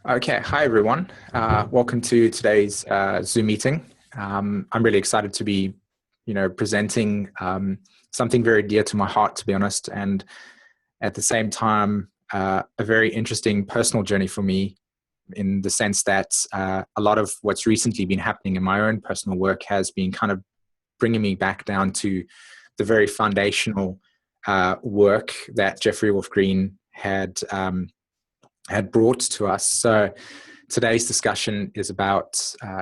Okay, hi everyone. Welcome to today's Zoom meeting. I'm really excited to be, presenting something very dear to my heart, to be honest, and at the same time, a very interesting personal journey for me, in the sense that a lot of what's recently been happening in my own personal work has been kind of bringing me back down to the very foundational work that Jeffrey Wolf Green had brought to us. So today's discussion is about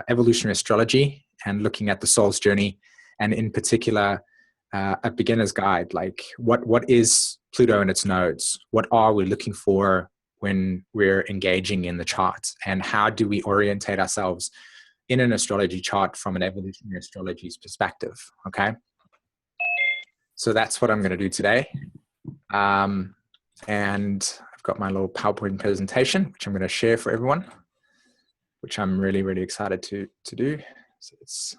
evolutionary astrology and looking at the soul's journey, and in particular, a beginner's guide. Like, what is Pluto and its nodes? What are we looking for when we're engaging in the chart? And how do we orientate ourselves in an astrology chart from an evolutionary astrology's perspective? Okay. So that's what I'm going to do today. And I've got my little PowerPoint presentation, which I'm going to share for everyone, which I'm really, really excited to do. So let's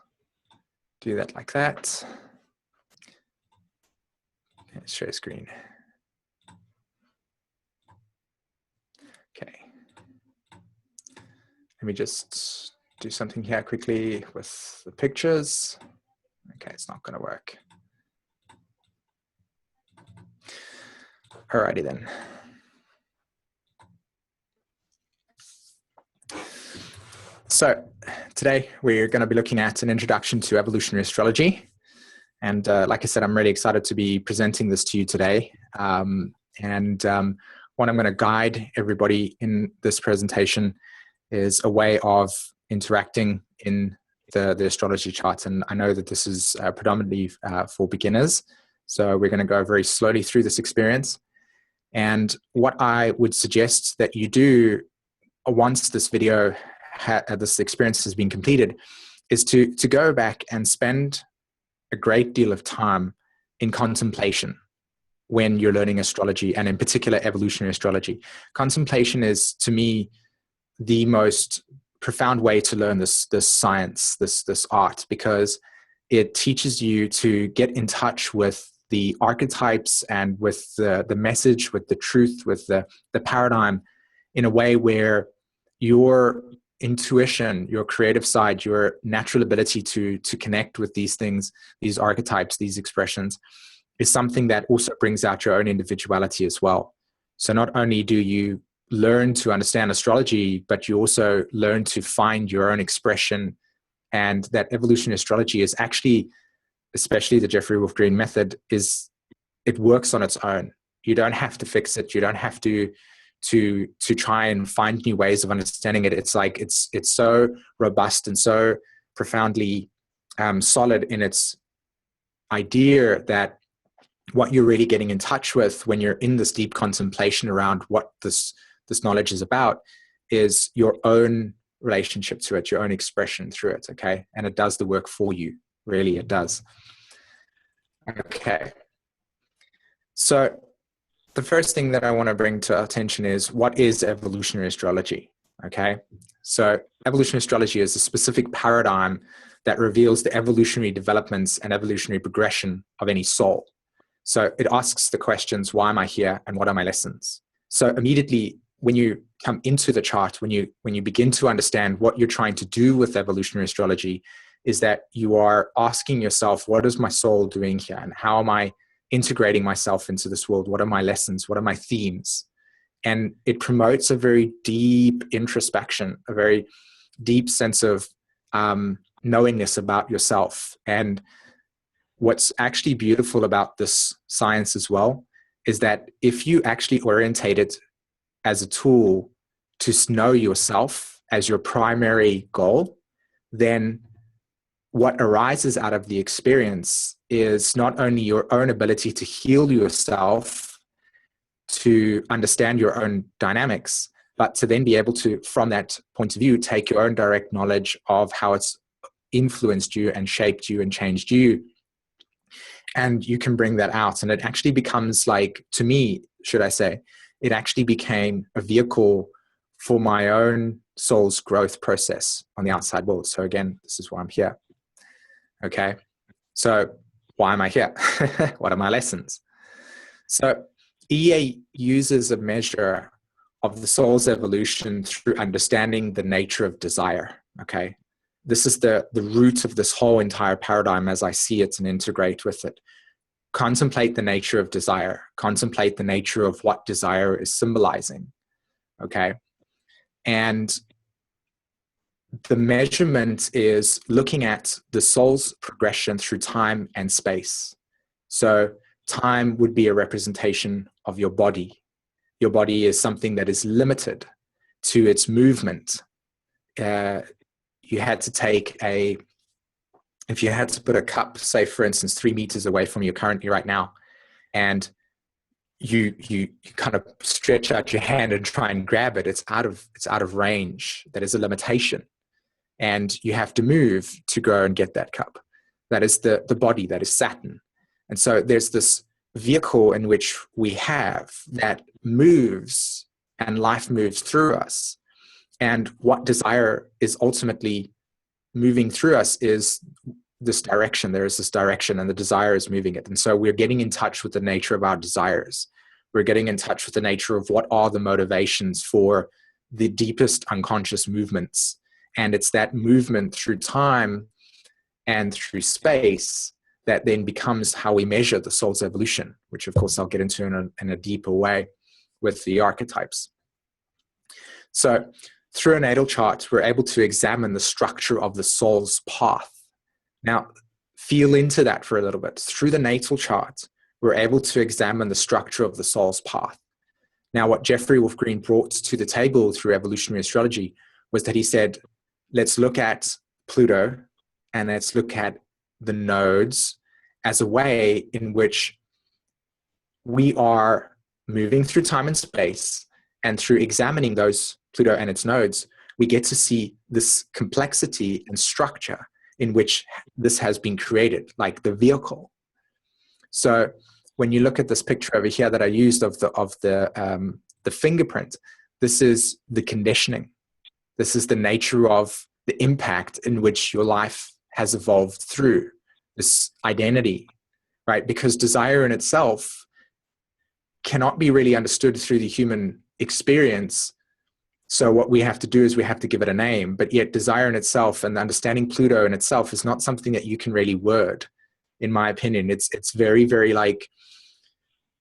do that like that. Let's share screen. Okay. Let me just do something here quickly with the pictures. Okay, it's not going to work. Alrighty then. So today we're going to be looking at an introduction to evolutionary astrology. And like I said, I'm really excited to be presenting this to you today. What I'm going to guide everybody in this presentation is a way of interacting in the astrology chart. And I know that this is predominantly for beginners. So we're going to go very slowly through this experience. And what I would suggest that you do once this video, this experience has been completed, is to go back and spend a great deal of time in contemplation when you're learning astrology, and in particular evolutionary astrology. Contemplation is, to me, the most profound way to learn this science, this art, because it teaches you to get in touch with the archetypes and with the message, with the truth, with the paradigm, in a way where your intuition, your creative side, your natural ability to connect with these things, these archetypes, these expressions, is something that also brings out your own individuality as well. So not only do you learn to understand astrology, but you also learn to find your own expression. And that evolutionary astrology is actually, especially the Jeffrey Wolf Green method, it works on its own. You don't have to fix it. You don't have to try and find new ways of understanding it. It's like it's so robust and so profoundly solid in its idea that what you're really getting in touch with when you're in this deep contemplation around what this knowledge is about is your own relationship to it, your own expression through it. Okay, and it does the work for you. Really, it does. Okay, so the first thing that I want to bring to attention is, what is evolutionary astrology? Okay, so evolutionary astrology is a specific paradigm that reveals the evolutionary developments and evolutionary progression of any soul. So it asks the questions, why am I here and what are my lessons? So immediately when you come into the chart, when you begin to understand what you're trying to do with evolutionary astrology, is that you are asking yourself, what is my soul doing here, and how am I integrating myself into this world? What are my lessons? What are my themes? And it promotes a very deep introspection, a very deep sense of knowingness about yourself. And what's actually beautiful about this science as well is that if you actually orientate it as a tool to know yourself as your primary goal, then what arises out of the experience is not only your own ability to heal yourself, to understand your own dynamics, but to then be able to, from that point of view, take your own direct knowledge of how it's influenced you and shaped you and changed you. And you can bring that out. And it actually becomes, like, to me, should I say, it actually became a vehicle for my own soul's growth process on the outside world. So again, this is why I'm here. Okay, so why am I here? What are my lessons? So EA uses a measure of the soul's evolution through understanding the nature of desire, okay? This is the root of this whole entire paradigm as I see it and integrate with it. Contemplate the nature of desire. Contemplate the nature of what desire is symbolizing, okay? And the measurement is looking at the soul's progression through time and space. So time would be a representation of your body. Your body is something that is limited to its movement. You had to take if you had to put a cup, say for instance, 3 meters away from you currently right now, and you kind of stretch out your hand and try and grab it, it's out of range. That is a limitation. And you have to move to go and get that cup. That is the body, that is Saturn. And so there's this vehicle in which we have that moves, and life moves through us. And what desire is ultimately moving through us is this direction. There is this direction, and the desire is moving it. And so we're getting in touch with the nature of our desires. We're getting in touch with the nature of what are the motivations for the deepest unconscious movements. And it's that movement through time and through space that then becomes how we measure the soul's evolution, which of course I'll get into in a deeper way with the archetypes. So through a natal chart, we're able to examine the structure of the soul's path. Now, feel into that for a little bit. Through the natal chart, we're able to examine the structure of the soul's path. Now, what Jeffrey Wolf Green brought to the table through evolutionary astrology was that he said, let's look at Pluto and let's look at the nodes as a way in which we are moving through time and space, and through examining those Pluto and its nodes, we get to see this complexity and structure in which this has been created, like the vehicle. So when you look at this picture over here that I used of the fingerprint, this is the conditioning. This is the nature of the impact in which your life has evolved through this identity, right? Because desire in itself cannot be really understood through the human experience. So what we have to do is we have to give it a name, but yet desire in itself and understanding Pluto in itself is not something that you can really word, in my opinion. It's very, very like,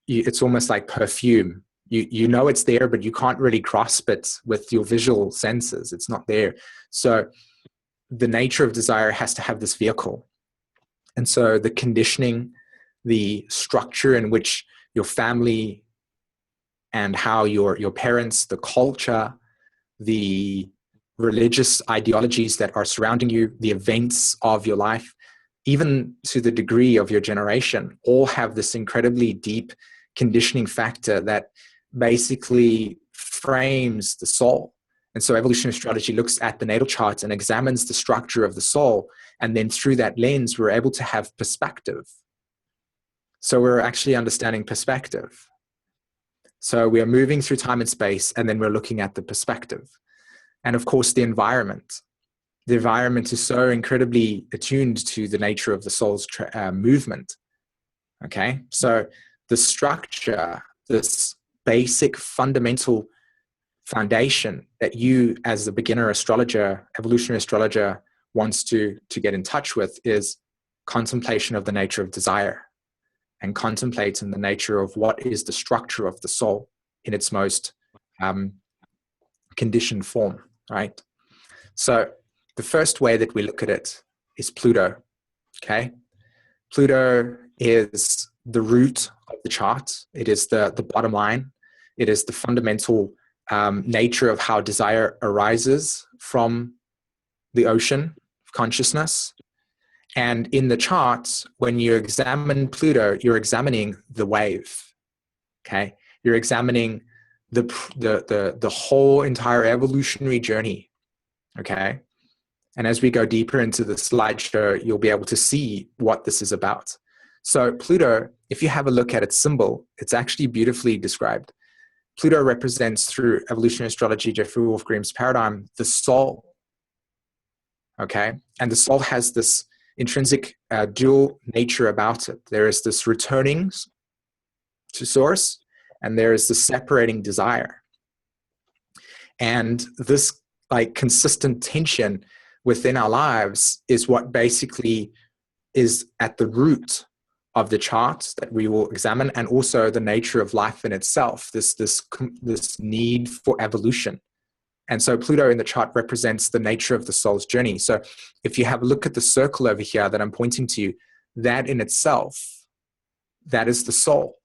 it's almost like perfume. You know it's there, but you can't really grasp it with your visual senses. It's not there. So the nature of desire has to have this vehicle. And so the conditioning, the structure in which your family and how your parents, the culture, the religious ideologies that are surrounding you, the events of your life, even to the degree of your generation, all have this incredibly deep conditioning factor that basically frames the soul. And so evolutionary astrology looks at the natal chart and examines the structure of the soul. And then through that lens, we're able to have perspective. So we're actually understanding perspective. So we are moving through time and space, and then we're looking at the perspective. And of course, the environment. The environment is so incredibly attuned to the nature of the soul's movement. Okay, so the structure, this basic fundamental foundation that you as a beginner astrologer, evolutionary astrologer, wants to get in touch with is contemplation of the nature of desire, and contemplating the nature of what is the structure of the soul in its most conditioned form, right? So the first way that we look at it is Pluto, okay? Pluto is the root of the chart. It is the bottom line. It is the fundamental nature of how desire arises from the ocean of consciousness. And in the charts, when you examine Pluto, you're examining the wave, okay? You're examining the whole entire evolutionary journey, okay? And as we go deeper into the slideshow, you'll be able to see what this is about. So Pluto, if you have a look at its symbol, it's actually beautifully described. Pluto represents, through evolutionary astrology, Jeffrey Wolf Green's paradigm, the soul, okay? And the soul has this intrinsic dual nature about it. There is this returning to source, and there is the separating desire. And this like consistent tension within our lives is what basically is at the root of the chart that we will examine, and also the nature of life in itself, this need for evolution. And so Pluto in the chart represents the nature of the soul's journey. So if you have a look at the circle over here that I'm pointing to you, that in itself, that is the soul.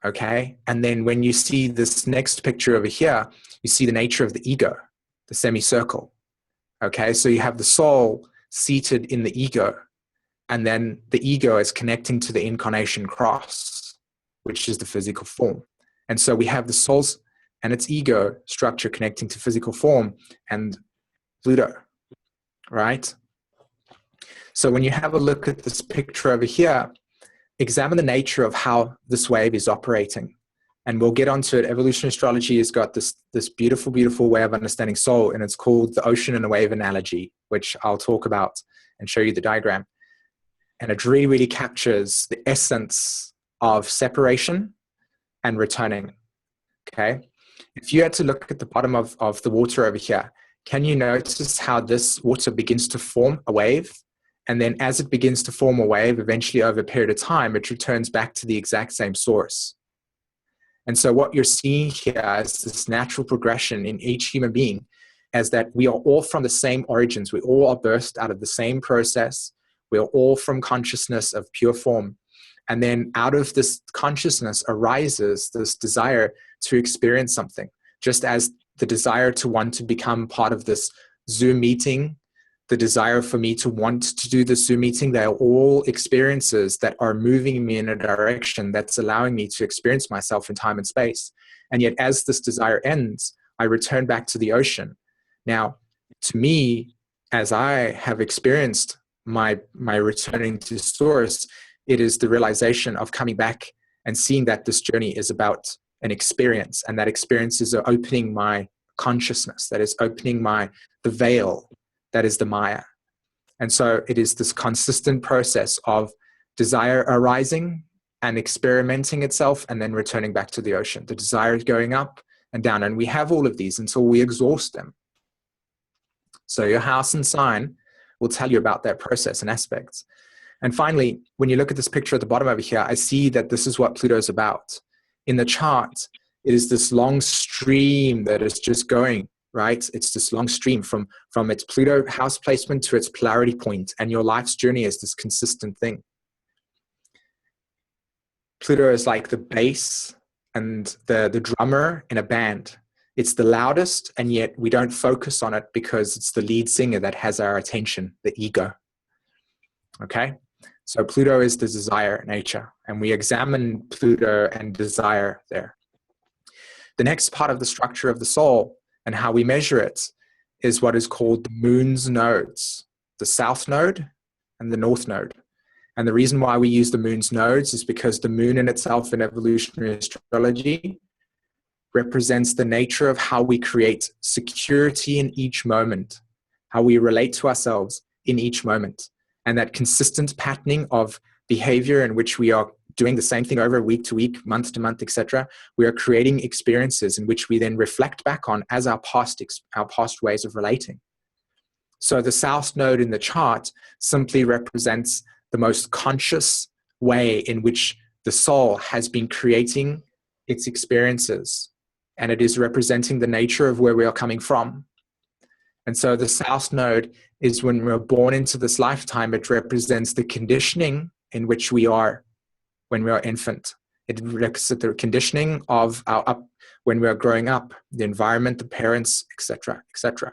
Okay? And then when you see this next picture over here, you see the nature of the ego, the semicircle. Okay? So you have the soul seated in the ego, and then the ego is connecting to the incarnation cross, which is the physical form. And so we have the soul's and its ego structure connecting to physical form and Pluto, right? So when you have a look at this picture over here, examine the nature of how this wave is operating. And we'll get onto it. Evolutionary astrology has got this beautiful, beautiful way of understanding soul, and it's called the ocean and the wave analogy, which I'll talk about and show you the diagram. And it really, really captures the essence of separation and returning, okay? If you had to look at the bottom of the water over here, can you notice how this water begins to form a wave? And then as it begins to form a wave, eventually over a period of time, it returns back to the exact same source. And so what you're seeing here is this natural progression in each human being, as that we are all from the same origins. We all are birthed out of the same process. We are all from consciousness of pure form. And then out of this consciousness arises this desire to experience something, just as the desire to want to become part of this Zoom meeting, the desire for me to want to do the Zoom meeting, they are all experiences that are moving me in a direction that's allowing me to experience myself in time and space. And yet as this desire ends, I return back to the ocean. Now, to me, as I have experienced my returning to source, it is the realization of coming back and seeing that this journey is about an experience, and that experience is opening my consciousness, that is opening the veil, that is the Maya. And so it is this consistent process of desire arising and experimenting itself and then returning back to the ocean. The desire is going up and down, and we have all of these until we exhaust them. So your house and sign will tell you about that process and aspects. And finally, when you look at this picture at the bottom over here, I see that this is what Pluto is about. In the chart, it is this long stream that is just going, right? It's this long stream from its Pluto house placement to its polarity point, and your life's journey is this consistent thing. Pluto is like the bass and the drummer in a band. It's the loudest, and yet we don't focus on it because it's the lead singer that has our attention, the ego. Okay? So Pluto is the desire nature, and we examine Pluto and desire there. The next part of the structure of the soul and how we measure it is what is called the moon's nodes, the south node and the north node. And the reason why we use the moon's nodes is because the moon in itself in evolutionary astrology represents the nature of how we create security in each moment, how we relate to ourselves in each moment. And that consistent patterning of behavior in which we are doing the same thing over week to week, month to month, etc. We are creating experiences in which we then reflect back on as our past ways of relating. So the south node in the chart simply represents the most conscious way in which the soul has been creating its experiences. And it is representing the nature of where we are coming from. And so the south node is when we're born into this lifetime, it represents the conditioning in which we are when we are infant. It represents the conditioning of when we are growing up, the environment, the parents, etc., etc.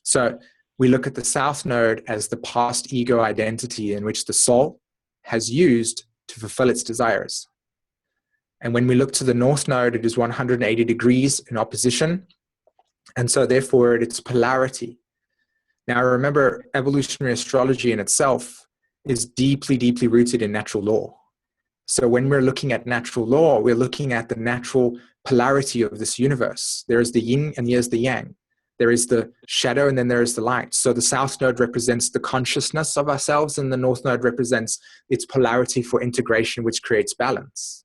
So we look at the south node as the past ego identity in which the soul has used to fulfill its desires. And when we look to the north node, it is 180 degrees in opposition. And so therefore it's polarity. Now remember, evolutionary astrology in itself is deeply, deeply rooted in natural law. So when we're looking at natural law, we're looking at the natural polarity of this universe. There is the yin and there's the yang. There is the shadow and then there is the light. So the south node represents the consciousness of ourselves, and the north node represents its polarity for integration, which creates balance.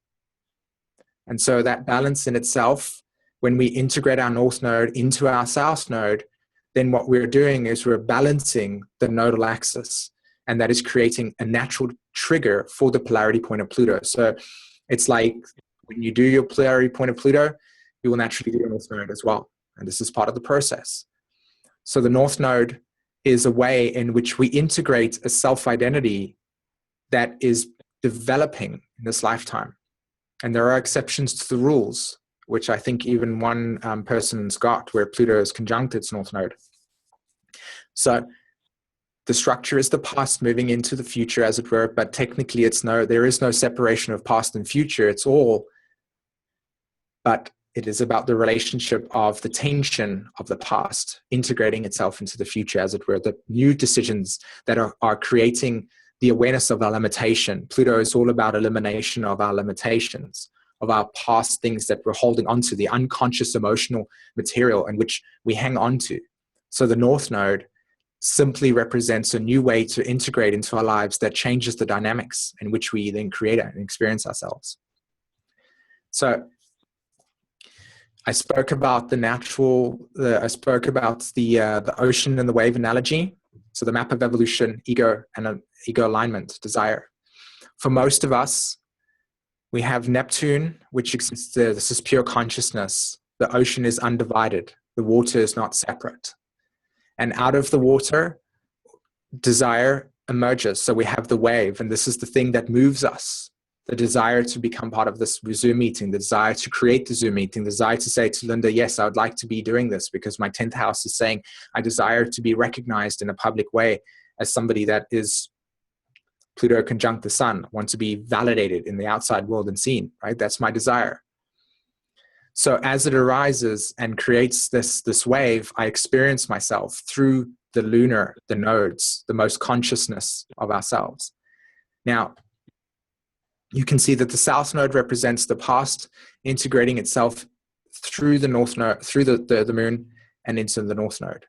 And so that balance in itself, when we integrate our north node into our south node, then what we're doing is we're balancing the nodal axis, and that is creating a natural trigger for the polarity point of Pluto. So it's like when you do your polarity point of Pluto, you will naturally do your north node as well. And this is part of the process. So the north node is a way in which we integrate a self-identity that is developing in this lifetime. And there are exceptions to the rules, which I think even one person's got, where Pluto is conjunct its north node. So the structure is the past moving into the future, as it were, but technically there is no separation of past and future. It's all, but it is about the relationship of the tension of the past integrating itself into the future, as it were, the new decisions that are creating the awareness of our limitation. Pluto is all about elimination of our limitations, of our past things that we're holding onto, the unconscious emotional material in which we hang on to. So the north node simply represents a new way to integrate into our lives that changes the dynamics in which we then create and experience ourselves. So I spoke about the ocean and the wave analogy. So the map of evolution, ego and ego alignment, desire. For most of us, we have Neptune, which exists there. This is pure consciousness. The ocean is undivided. The water is not separate. And out of the water, desire emerges. So we have the wave, and this is the thing that moves us. The desire to become part of this Zoom meeting, the desire to create the Zoom meeting, the desire to say to Linda, yes, I would like to be doing this because my 10th house is saying I desire to be recognized in a public way as somebody that is Pluto conjunct the sun, want to be validated in the outside world and seen, right? That's my desire. So as it arises and creates this wave, I experience myself through the lunar, the nodes, the most consciousness of ourselves. Now, you can see that the south node represents the past integrating itself through the north node, through the moon and into the north node.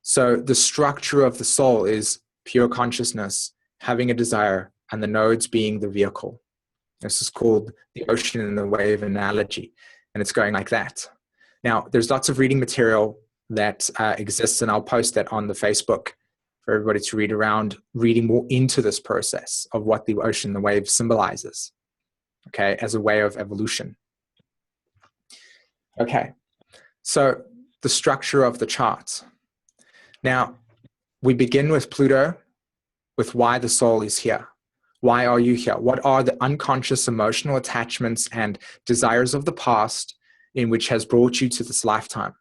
So the structure of the soul is pure consciousness, having a desire, and the nodes being the vehicle. This is called the ocean and the wave analogy. And it's going like that. Now, there's lots of reading material that exists, and I'll post that on the Facebook for everybody to read around, reading more into this process of what the ocean and the wave symbolizes, okay, as a way of evolution. Okay, so the structure of the chart. Now, we begin with Pluto, with why the soul is here. Why are you here? What are the unconscious emotional attachments and desires of the past in which has brought you to this lifetime?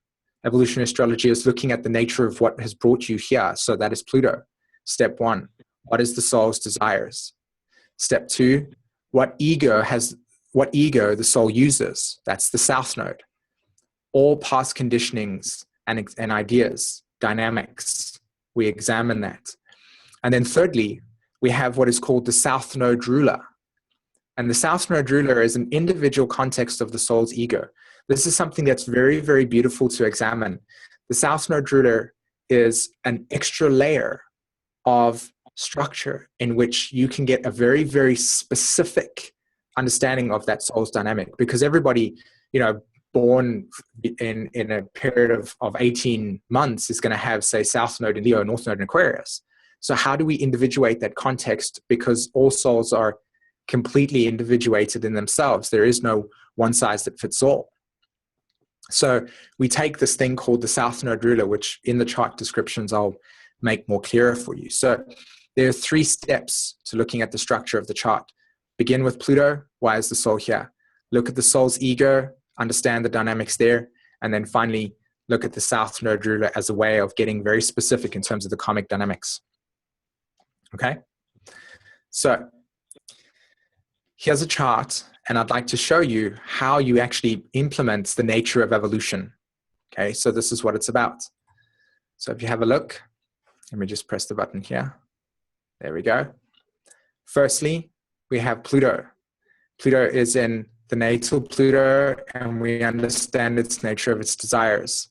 Evolutionary astrology is looking at the nature of what has brought you here. So that is Pluto. Step one, what is the soul's desires? Step two, what ego the soul uses? That's the south node. All past conditionings and ideas, dynamics, we examine that. And then thirdly, we have what is called the south node ruler. And the south node ruler is an individual context of the soul's ego. This is something that's very, very beautiful to examine. The south node ruler is an extra layer of structure in which you can get a very, very specific understanding of that soul's dynamic, because everybody, born in a period of 18 months is going to have, say, south node in Leo, north node in Aquarius. So how do we individuate that context? Because all souls are completely individuated in themselves. There is no one size that fits all. So we take this thing called the south node ruler, which in the chart descriptions I'll make more clearer for you. So there are 3 steps to looking at the structure of the chart. Begin with Pluto. Why is the soul here? Look at the soul's ego, understand the dynamics there, and then finally look at the south node ruler as a way of getting very specific in terms of the karmic dynamics. Okay, so here's a chart, and I'd like to show you how you actually implement the nature of evolution. Okay, so this is what it's about. So if you have a look, let me just press the button here. There we go. Firstly, we have Pluto. Pluto is in the natal Pluto, and we understand its nature of its desires.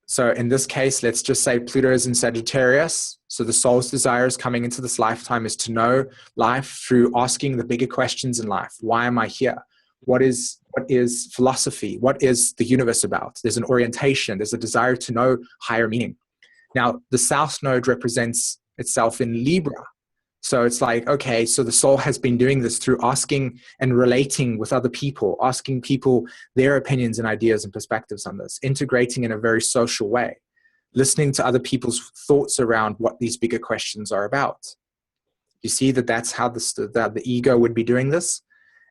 So in this case, let's just say Pluto is in Sagittarius. So the soul's desires coming into this lifetime is to know life through asking the bigger questions in life. Why am I here? What is what is philosophy? What is the universe about? There's an orientation. There's a desire to know higher meaning. Now, the South Node represents itself in Libra. So it's like, okay, so the soul has been doing this through asking and relating with other people, asking people their opinions and ideas and perspectives on this, integrating in a very social way, listening to other people's thoughts around what these bigger questions are about. You see that that's how the ego would be doing this.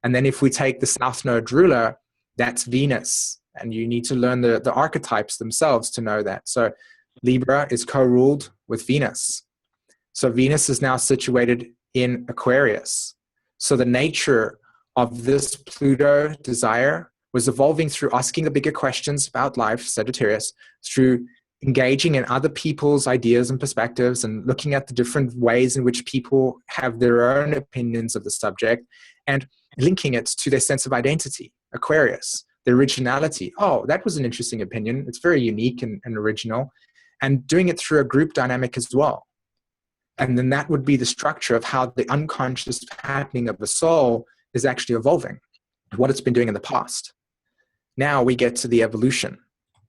And then if we take the South Node ruler, that's Venus. And you need to learn the archetypes themselves to know that. So Libra is co-ruled with Venus. So Venus is now situated in Aquarius. So the nature of this Pluto desire was evolving through asking the bigger questions about life, Sagittarius, through engaging in other people's ideas and perspectives and looking at the different ways in which people have their own opinions of the subject and linking it to their sense of identity, Aquarius, the originality. Oh, that was an interesting opinion. It's very unique and original. And doing it through a group dynamic as well. And then that would be the structure of how the unconscious patterning of the soul is actually evolving, what it's been doing in the past. Now we get to the evolution.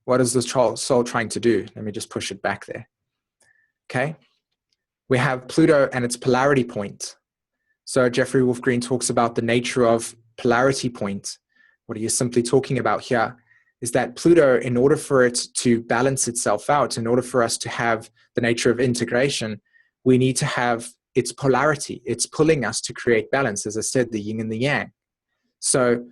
What is the soul trying to do? Let me just push it back there. Okay. We have Pluto and its polarity point. So Jeffrey Wolf Green talks about the nature of polarity point. What he is simply talking about here is that Pluto, in order for it to balance itself out, in order for us to have the nature of integration, we need to have its polarity. It's pulling us to create balance, as I said, the yin and the yang. So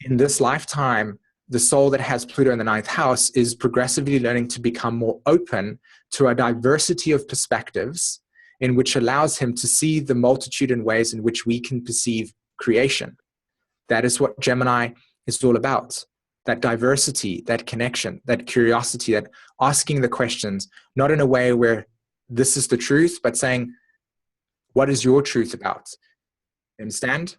in this lifetime, the soul that has Pluto in the ninth house is progressively learning to become more open to a diversity of perspectives in which allows him to see the multitude in ways in which we can perceive creation. That is what Gemini is all about. That diversity, that connection, that curiosity, that asking the questions, not in a way where this is the truth, but saying, what is your truth about? You understand?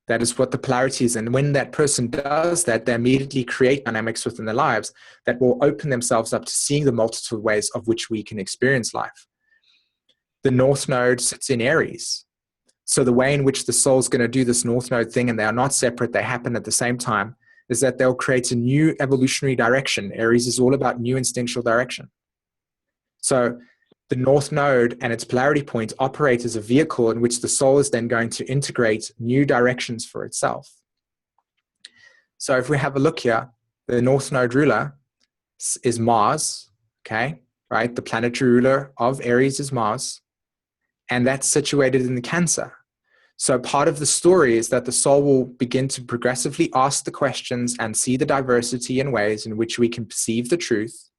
That is what the polarity is. And when that person does that, they immediately create dynamics within their lives that will open themselves up to seeing the multiple ways of which we can experience life. The North Node sits in Aries. So the way in which the soul is going to do this North Node thing, and they are not separate, they happen at the same time, is that they'll create a new evolutionary direction. Aries is all about new instinctual direction. So the North Node and its polarity point operate as a vehicle in which the soul is then going to integrate new directions for itself. So if we have a look here, the North Node ruler is Mars, okay, right? The planetary ruler of Aries is Mars, and that's situated in the Cancer. So part of the story is that the soul will begin to progressively ask the questions and see the diversity in ways in which we can perceive the truth.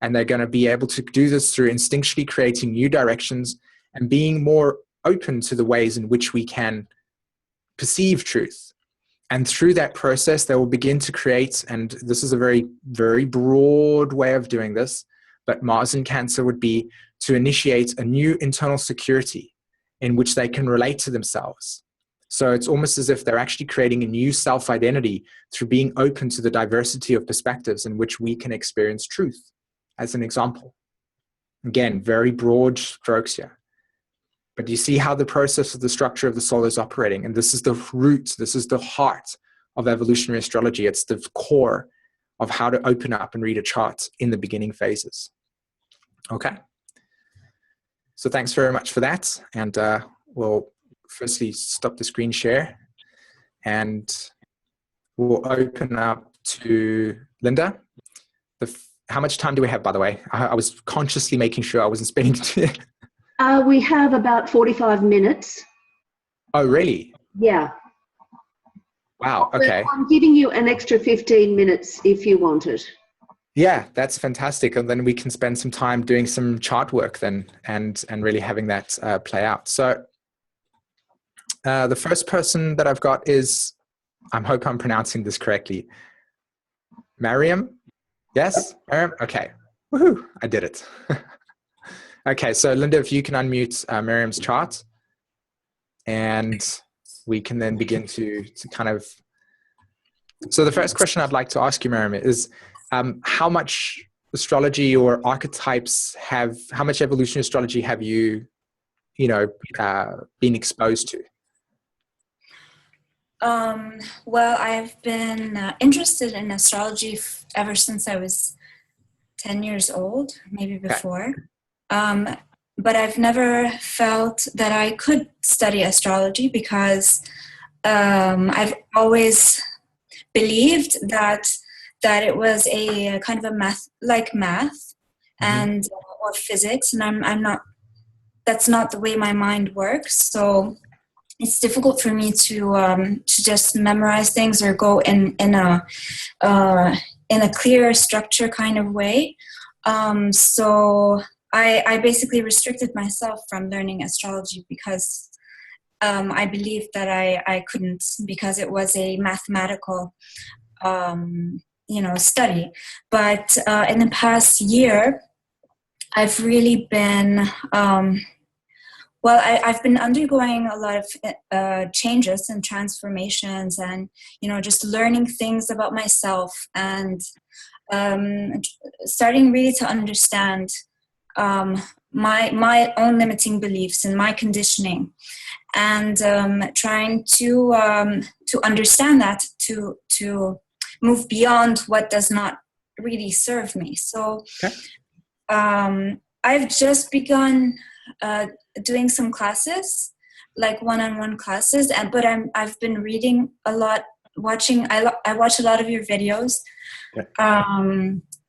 And they're going to be able to do this through instinctually creating new directions and being more open to the ways in which we can perceive truth. And through that process, they will begin to create, and this is a very, very broad way of doing this, but Mars in Cancer would be to initiate a new internal security in which they can relate to themselves. So it's almost as if they're actually creating a new self-identity through being open to the diversity of perspectives in which we can experience truth. As an example. Again, very broad strokes here. But you see how the process of the structure of the soul is operating. And this is the root, this is the heart of evolutionary astrology. It's the core of how to open up and read a chart in the beginning phases. Okay. So thanks very much for that. And we'll firstly stop the screen share. And we'll open up to Linda. How much time do we have, by the way? I was consciously making sure I wasn't spending it. We have about 45 minutes. Oh, really? Yeah. Wow, okay. I'm giving you an extra 15 minutes if you want it. Yeah, that's fantastic. And then we can spend some time doing some chart work then and really having that play out. So the first person that I've got is, I hope I'm pronouncing this correctly, Mariam. Yes, Mariam? Okay. Woohoo, I did it. Okay, so Linda, if you can unmute Mariam's chart, and we can then begin to kind of... So the first question I'd like to ask you, Mariam, is how much astrology or archetypes how much evolutionary astrology have you, been exposed to? Well, I've been interested in astrology ever since I was 10 years old, maybe before. But I've never felt that I could study astrology because I've always believed that it was a kind of a math and or physics, and I'm not. That's not the way my mind works. So it's difficult for me to just memorize things or go in a clear structure kind of way. So I basically restricted myself from learning astrology because I believed that I couldn't, because it was a mathematical study. But in the past year, I've really been I've been undergoing a lot of changes and transformations, and just learning things about myself, and starting really to understand my own limiting beliefs and my conditioning, and trying to understand that, to move beyond what does not really serve me. So I've just begun doing some classes, like one-on-one classes, but I've been reading a lot, watching. I watch a lot of your videos.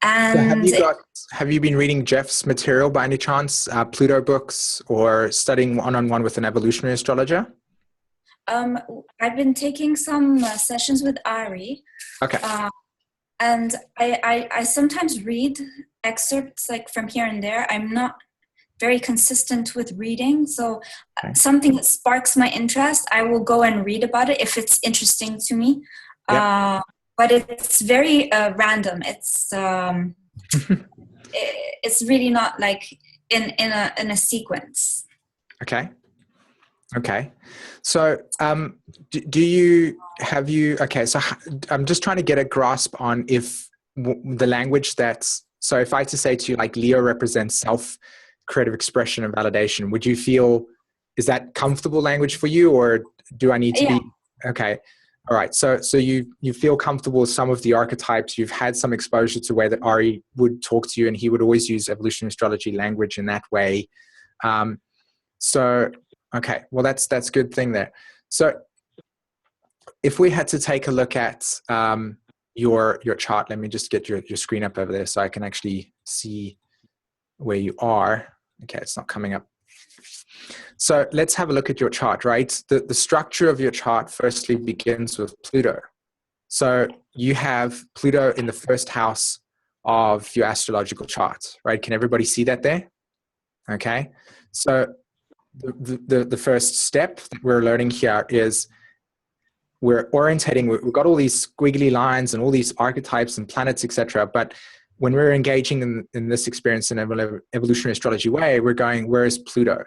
And so have you been reading Jeff's material by any chance, Pluto books, or studying one-on-one with an evolutionary astrologer? I've been taking some sessions with Ari. And I sometimes read excerpts like from here and there. I'm not very consistent with reading, so something that sparks my interest, I will go and read about it if it's interesting to me. But it's very random. It's it's really not like in a sequence. Okay. So so I'm just trying to get a grasp on if the language so if I had to say to you, like, Leo represents self, creative expression and validation, would you feel, is that comfortable language for you, or do I need to be okay? All right, so you feel comfortable with some of the archetypes. You've had some exposure to the way that Ari would talk to you, and he would always use evolutionary astrology language in that way. Okay, well, that's a good thing there. So if we had to take a look at your chart, let me just get your screen up over there so I can actually see where you are. Okay, it's not coming up. So let's have a look at your chart, right? The structure of your chart firstly begins with Pluto. So you have Pluto in the first house of your astrological chart, right? Can everybody see that there? Okay, so the first step that we're learning here is we're orientating. We've got all these squiggly lines and all these archetypes and planets, etc. But when we're engaging in this experience in an evolutionary astrology way, we're going, where is Pluto?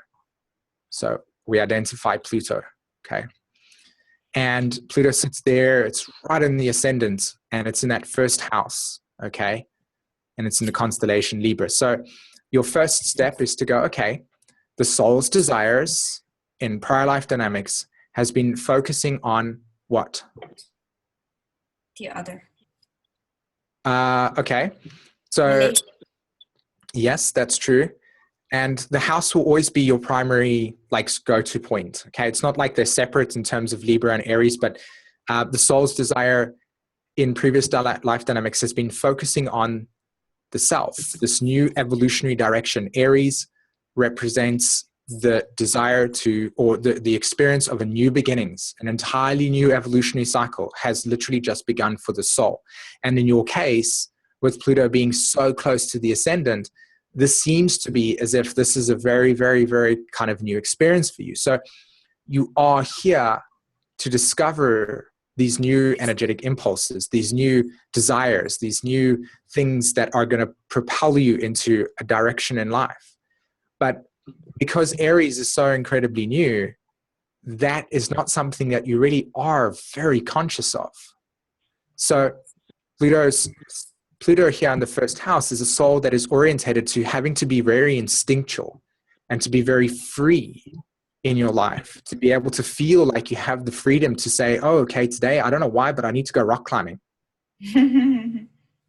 So we identify Pluto, okay? And Pluto sits there, it's right in the ascendant, and it's in that first house, okay? And it's in the constellation Libra. So your first step is to go, okay, the soul's desires in prior life dynamics has been focusing on what? The other. Okay. So yes, that's true. And the house will always be your primary, like, go-to point. Okay. It's not like they're separate in terms of Libra and Aries, but the soul's desire in previous life dynamics has been focusing on the self, this new evolutionary direction. Aries represents the desire to, or the experience of a new beginnings, an entirely new evolutionary cycle has literally just begun for the soul. And in your case, with Pluto being so close to the ascendant, this seems to be as if this is a very, very, very kind of new experience for you. So you are here to discover these new energetic impulses, these new desires, these new things that are going to propel you into a direction in life. But because Aries is so incredibly new, that is not something that you really are very conscious of. So Pluto here in the first house is a soul that is orientated to having to be very instinctual and to be very free in your life, to be able to feel like you have the freedom to say, oh, okay, today, I don't know why, but I need to go rock climbing.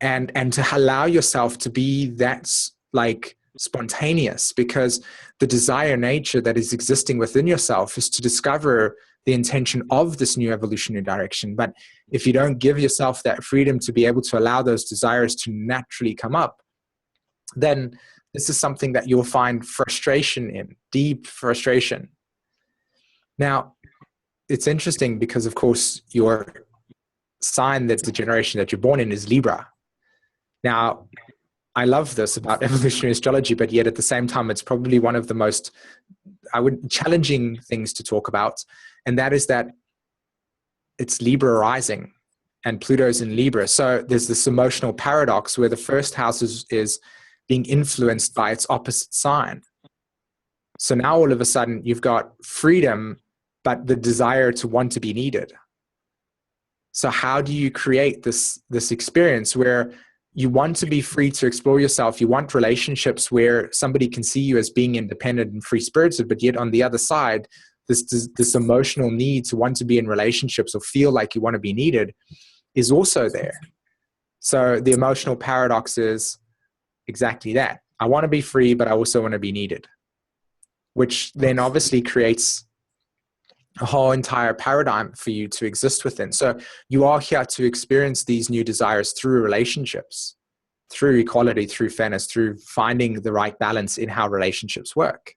and to allow yourself to be that like spontaneous, because the desire nature that is existing within yourself is to discover the intention of this new evolutionary direction. But if you don't give yourself that freedom to be able to allow those desires to naturally come up, then this is something that you'll find frustration in, deep frustration. Now, it's interesting because, of course, your sign, that the generation that you're born in, is Libra. Now, I love this about evolutionary astrology, but yet at the same time, it's probably one of the most, challenging things to talk about. And that is that it's Libra rising and Pluto's in Libra. So there's this emotional paradox where the first house is being influenced by its opposite sign. So now all of a sudden you've got freedom, but the desire to want to be needed. So how do you create this experience where you want to be free to explore yourself? You want relationships where somebody can see you as being independent and free-spirited, but yet on the other side, this emotional need to want to be in relationships or feel like you want to be needed is also there. So the emotional paradox is exactly that. I want to be free, but I also want to be needed, which then obviously creates a whole entire paradigm for you to exist within. So you are here to experience these new desires through relationships, through equality, through fairness, through finding the right balance in how relationships work.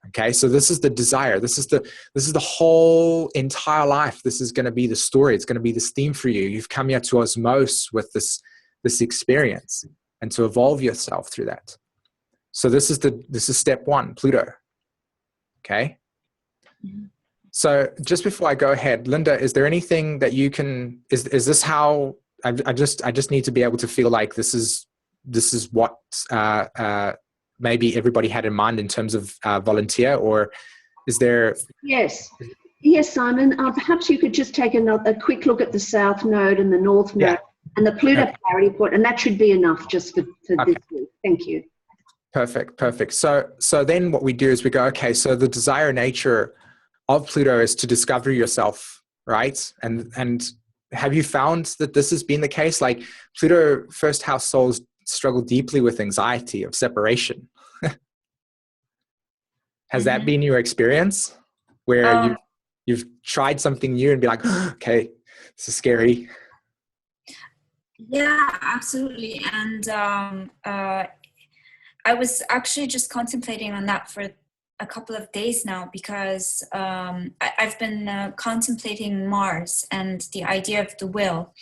Okay, so this is the desire. This is the whole entire life. This is going to be the story. It's going to be this theme for you. You've come here to osmose with this experience and to evolve yourself through that. So this is step one, Pluto. Okay. Mm-hmm. So just before I go ahead, Linda, is there anything that you can, is this how, I just need to be able to feel like this is what maybe everybody had in mind in terms of volunteer, or is there? Yes, Sïmონ. Perhaps you could just take a quick look at the South Node and the North Node and the Pluto polarity point, and that should be enough just for this week. Thank you. Perfect. So then what we do is we go, okay, so the desire nature of Pluto is to discover yourself, right? And have you found that this has been the case? Like Pluto first house souls struggle deeply with anxiety of separation. Has that been your experience, where you've tried something new and be like, oh, okay, this is scary? Yeah, absolutely. And I was actually just contemplating on that for a couple of days now, because I've been contemplating Mars and the idea of the will,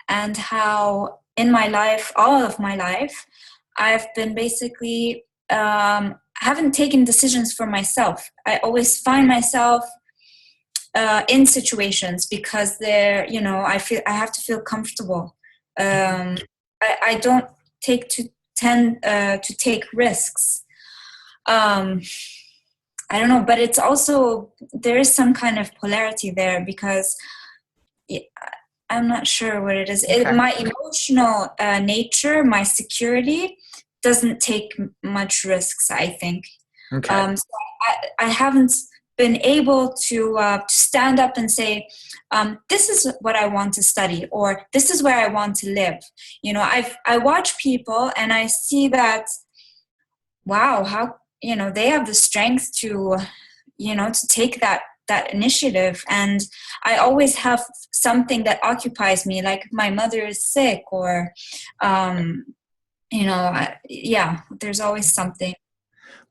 and how in my life, all of my life, I've been basically haven't taken decisions for myself. I always find myself in situations because they're, I have to feel comfortable. I don't tend to take risks. I don't know, but it's also, there is some kind of polarity there, because I'm not sure what it is. Okay. My emotional nature, my security doesn't take much risks, I think. Okay. So I haven't been able to stand up and say, this is what I want to study, or this is where I want to live. I watch people and I see that, wow, how, they have the strength to take that initiative. And I always have something that occupies me, like my mother is sick, or, there's always something.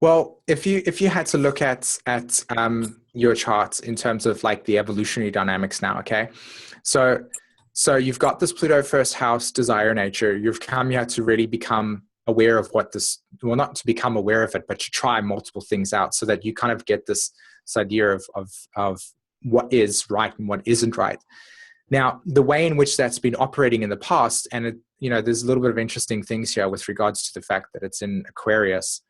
Well, if you had to look at your charts in terms of like the evolutionary dynamics now, okay? So you've got this Pluto first house desire nature. You've come here to really become aware of what this, well, not to become aware of it, but to try multiple things out so that you kind of get this idea of what is right and what isn't right. Now, the way in which that's been operating in the past, and there's a little bit of interesting things here with regards to the fact that it's in Aquarius,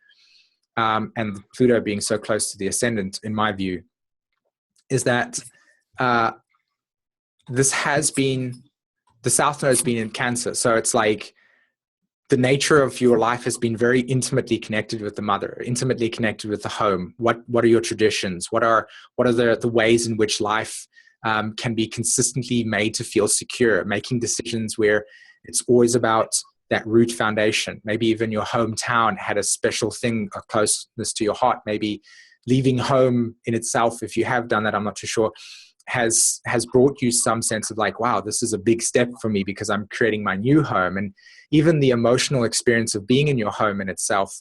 and Pluto being so close to the ascendant, in my view, is that this has been, the South Node has been in Cancer. So it's like the nature of your life has been very intimately connected with the mother, intimately connected with the home. What are your traditions? What are the ways in which life can be consistently made to feel secure, making decisions where it's always about that root foundation. Maybe even your hometown had a special thing, a closeness to your heart. Maybe leaving home in itself, if you have done that, I'm not too sure, has brought you some sense of like, wow, this is a big step for me because I'm creating my new home. And even the emotional experience of being in your home in itself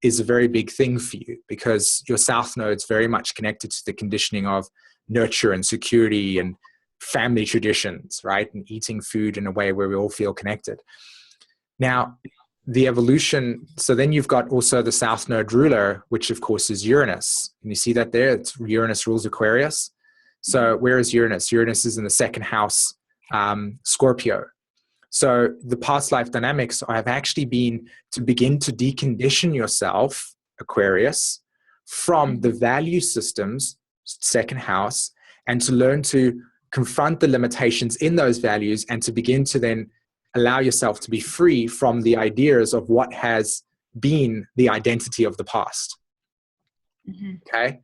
is a very big thing for you, because your south node's very much connected to the conditioning of nurture and security and family traditions, right? And eating food in a way where we all feel connected. Now, the evolution, so then you've got also the south node ruler, which of course is Uranus. And you see that there? It's Uranus rules Aquarius. So where is Uranus? Uranus is in the second house, Scorpio. So the past life dynamics have actually been to begin to decondition yourself, Aquarius, from the value systems, second house, and to learn to confront the limitations in those values and to begin to then allow yourself to be free from the ideas of what has been the identity of the past. Okay?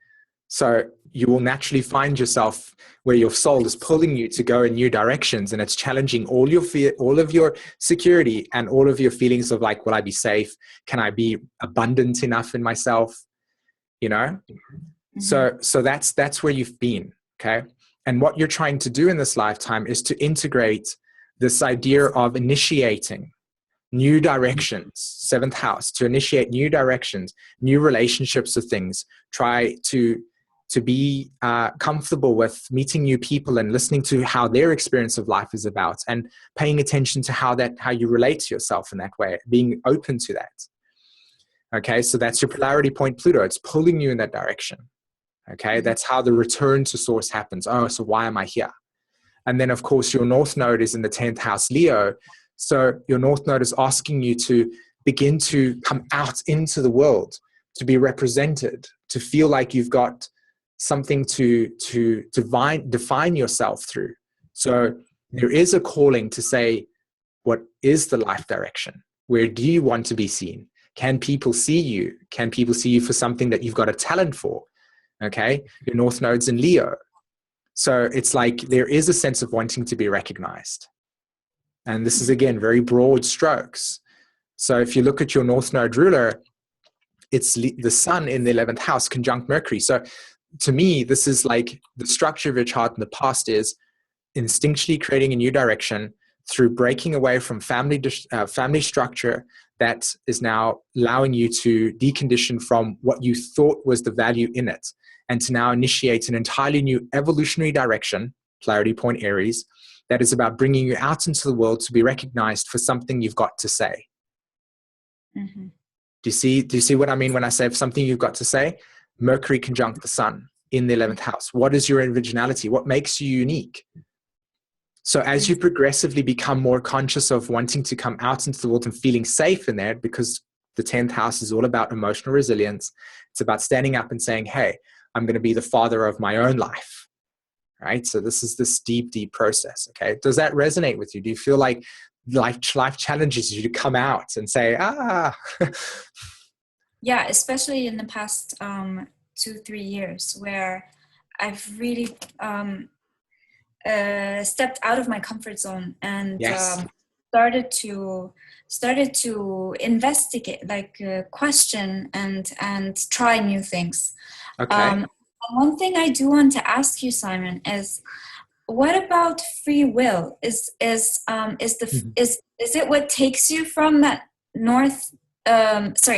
So you will naturally find yourself where your soul is pulling you to go in new directions, and it's challenging all your fear, all of your security, and all of your feelings of like, will I be safe? Can I be abundant enough in myself? You know? So that's where you've been. Okay? And what you're trying to do in this lifetime is to integrate this idea of initiating new directions, seventh house, to initiate new directions, new relationships with things. Try to be comfortable with meeting new people and listening to how their experience of life is about, and paying attention to how you relate to yourself in that way, being open to that. Okay, so that's your polarity point, Pluto. It's pulling you in that direction. Okay, that's how the return to source happens. Oh, so why am I here? And then, of course, your North Node is in the 10th house, Leo. So your North Node is asking you to begin to come out into the world, to be represented, to feel like you've got something to define yourself through. So there is a calling to say, what is the life direction? Where do you want to be seen? Can people see you? Can people see you for something that you've got a talent for? Okay, your North Node's in Leo. So it's like there is a sense of wanting to be recognized. And this is, again, very broad strokes. So if you look at your North Node ruler, it's the sun in the 11th house conjunct Mercury. So to me, this is like the structure of your chart in the past is instinctually creating a new direction through breaking away from family structure that is now allowing you to decondition from what you thought was the value in it, and to now initiate an entirely new evolutionary direction, polarity point Aries, that is about bringing you out into the world to be recognized for something you've got to say. Do you see what I mean when I say something you've got to say? Mercury conjunct the sun in the 11th house. What is your originality? What makes you unique? So as you progressively become more conscious of wanting to come out into the world and feeling safe in there, because the 10th house is all about emotional resilience. It's about standing up and saying, hey, I'm going to be the father of my own life. Right? So this is this deep, deep process. Okay. Does that resonate with you? Do you feel like life challenges you to come out and say, Yeah, especially in the past 2-3 years, where I've really stepped out of my comfort zone and started to investigate, like question and try new things. Okay. One thing I do want to ask you, Sïmµon, is what about free will? Is it what takes you from that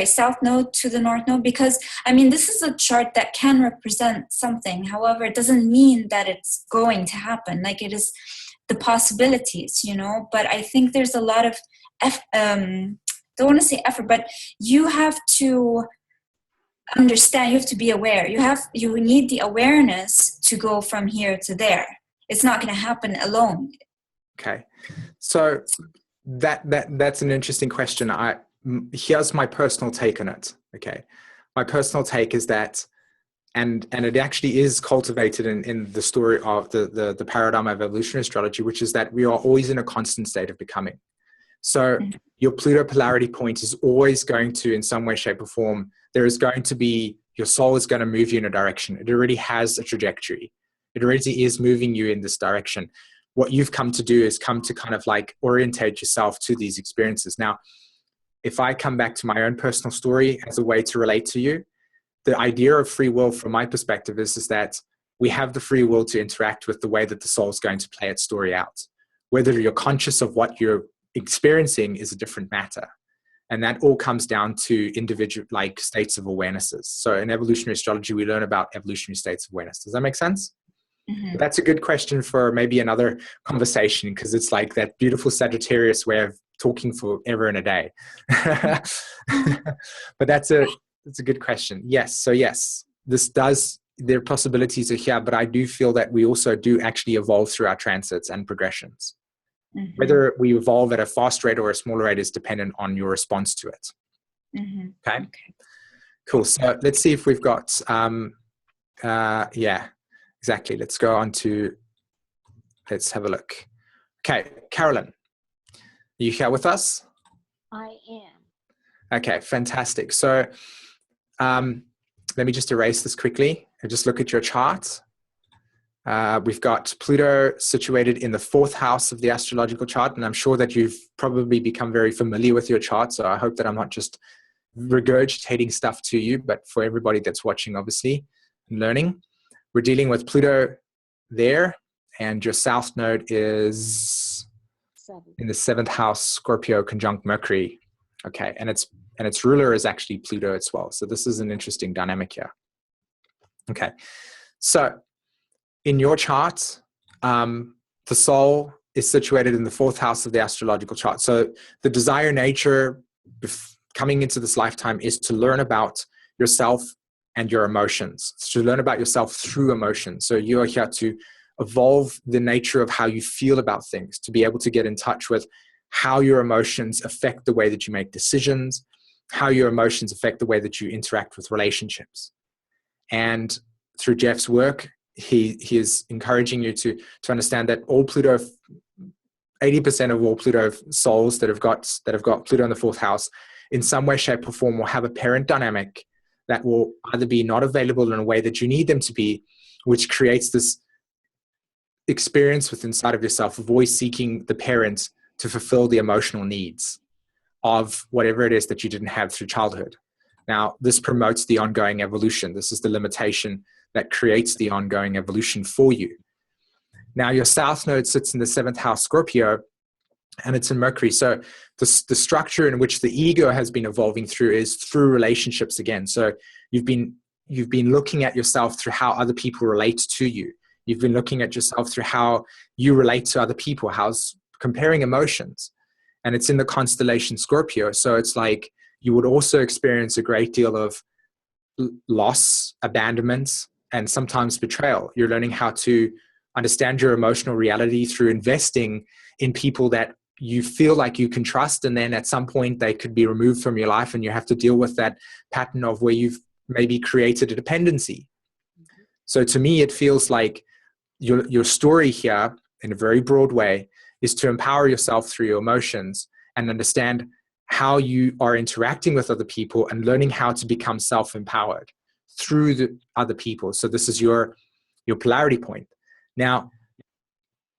south node to the north node? Because I mean, this is a chart that can represent something. However, it doesn't mean that it's going to happen. Like, it is the possibilities, you know. But I think there's a lot of don't want to say effort, but you have to understand. You have to be aware. You need the awareness to go from here to there. It's not going to happen alone. Okay, so that's an interesting question. Here's my personal take on it. Okay, my personal take is that, and it actually is cultivated in the story of the paradigm of evolutionary astrology, which is that we are always in a constant state of becoming. So your Pluto polarity point is always going to, in some way, shape, or form, there is going to be, your soul is going to move you in a direction. It already has a trajectory. It already is moving you in this direction. What you've come to do is come to kind of like orientate yourself to these experiences. Now, if I come back to my own personal story as a way to relate to you, the idea of free will from my perspective is that we have the free will to interact with the way that the soul is going to play its story out. Whether you're conscious of what you're experiencing is a different matter. And that all comes down to individual like states of awarenesses. So in evolutionary astrology, we learn about evolutionary states of awareness. Does that make sense? Mm-hmm. That's a good question for maybe another conversation, because it's like that beautiful Sagittarius way of talking forever and a day. But that's a good question. Yes. So yes, there are possibilities are here, but I do feel that we also do actually evolve through our transits and progressions. Mm-hmm. Whether we evolve at a fast rate or a smaller rate is dependent on your response to it. Mm-hmm. Okay. Cool. So let's see if we've got, yeah, exactly. Let's go on to, let's have a look. Okay. Carolyn, are you here with us? I am. Okay, fantastic. So let me just erase this quickly and just look at your chart. We've got Pluto situated in the 4th house of the astrological chart, and I'm sure that you've probably become very familiar with your chart, so I hope that I'm not just regurgitating stuff to you, but for everybody that's watching, obviously, and learning. We're dealing with Pluto there, and your south node is in the 7th house, Scorpio conjunct Mercury. Okay, and its ruler is actually Pluto as well. So this is an interesting dynamic here. Okay, so in your chart, the soul is situated in the 4th house of the astrological chart. So the desire nature coming into this lifetime is to learn about yourself and your emotions. It's to learn about yourself through emotions. So you are here to evolve the nature of how you feel about things, to be able to get in touch with how your emotions affect the way that you make decisions, how your emotions affect the way that you interact with relationships. And through Jeff's work, he is encouraging you to understand that all Pluto, 80% of all Pluto souls that have got Pluto in the 4th house, in some way, shape, or form will have a parent dynamic that will either be not available in a way that you need them to be, which creates this experience within inside of yourself of always seeking the parent to fulfill the emotional needs of whatever it is that you didn't have through childhood. Now, this promotes the ongoing evolution. This is the limitation that creates the ongoing evolution for you. Now, your south node sits in the 7th house Scorpio, and it's in Mercury. So the structure in which the ego has been evolving through is through relationships again. So you've been looking at yourself through how other people relate to you. You've been looking at yourself through how you relate to other people, how's comparing emotions. And it's in the constellation Scorpio. So it's like you would also experience a great deal of loss, abandonment, and sometimes betrayal. You're learning how to understand your emotional reality through investing in people that you feel like you can trust, and then at some point they could be removed from your life and you have to deal with that pattern of where you've maybe created a dependency. So to me, it feels like your story here, in a very broad way, is to empower yourself through your emotions and understand how you are interacting with other people and learning how to become self-empowered through the other people. So this is your polarity point. Now,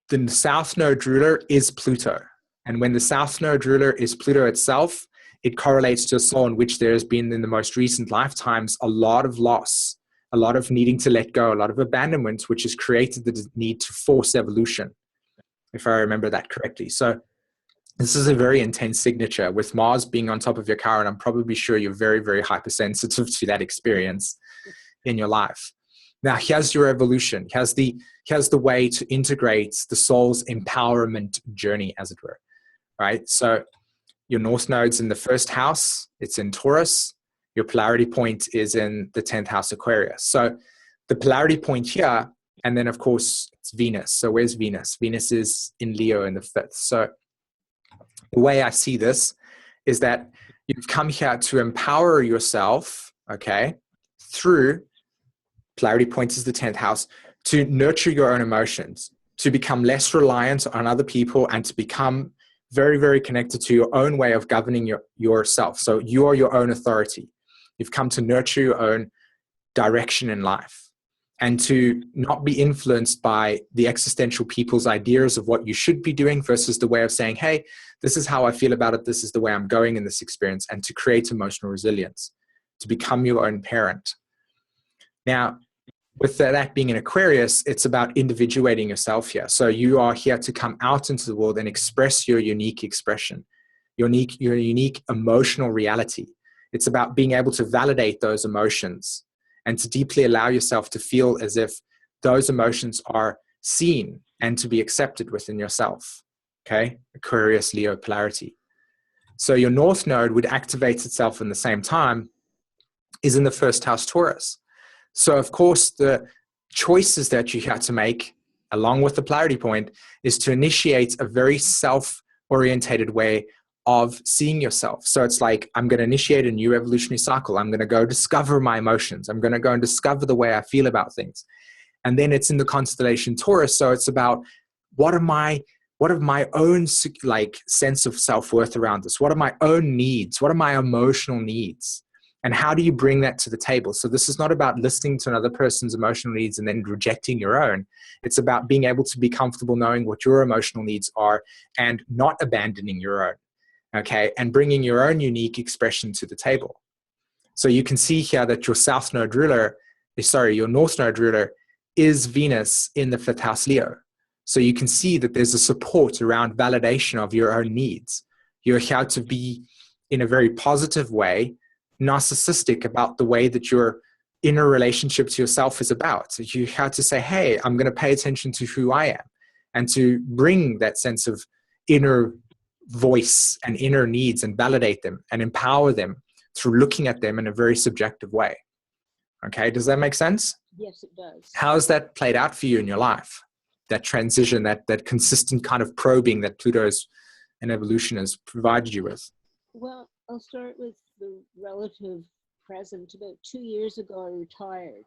the south node ruler is Pluto. And when the south node ruler is Pluto itself, it correlates to a soul in which there has been, in the most recent lifetimes, a lot of loss, a lot of needing to let go, a lot of abandonment, which has created the need to force evolution, if I remember that correctly. So this is a very intense signature. With Mars being on top of your car, and I'm probably sure you're very, very hypersensitive to that experience in your life. Now, here's your evolution. Here's the way to integrate the soul's empowerment journey, as it were, right? So your north node's in the 1st house. It's in Taurus. Your polarity point is in the 10th house Aquarius. So the polarity point here, and then of course it's Venus. So where's Venus? Venus is in Leo in the 5th. So the way I see this is that you've come here to empower yourself, okay, through polarity point is the 10th house, to nurture your own emotions, to become less reliant on other people, and to become very, very connected to your own way of governing yourself. So you are your own authority. You've come to nurture your own direction in life and to not be influenced by the existential people's ideas of what you should be doing versus the way of saying, hey, this is how I feel about it. This is the way I'm going in this experience, and to create emotional resilience, to become your own parent. Now, with that being an Aquarius, it's about individuating yourself here. So you are here to come out into the world and express your unique expression, your unique emotional reality. It's about being able to validate those emotions and to deeply allow yourself to feel as if those emotions are seen and to be accepted within yourself. Okay? Aquarius, Leo polarity. So your North Node would activate itself in the same time is in the first house, Taurus. So, of course, the choices that you have to make, along with the polarity point, is to initiate a very self-orientated way of seeing yourself. So it's like, I'm going to initiate a new evolutionary cycle. I'm going to go discover my emotions. I'm going to go and discover the way I feel about things. And then it's in the constellation Taurus. So it's about what are my own like sense of self-worth around this? What are my own needs? What are my emotional needs? And how do you bring that to the table? So this is not about listening to another person's emotional needs and then rejecting your own. It's about being able to be comfortable knowing what your emotional needs are and not abandoning your own, okay? And bringing your own unique expression to the table. So you can see here that your your North Node ruler is Venus in the 5th house Leo. So you can see that there's a support around validation of your own needs. You're here to be, in a very positive way, narcissistic about the way that your inner relationship to yourself is about. So you have to say, hey, I'm going to pay attention to who I am, and to bring that sense of inner voice and inner needs and validate them and empower them through looking at them in a very subjective way. Okay, does that make sense? Yes, it does. How's that played out for you in your life? That transition, that consistent kind of probing that Pluto's and evolution has provided you with? Well, I'll start with the relative present. About 2 years ago, I retired.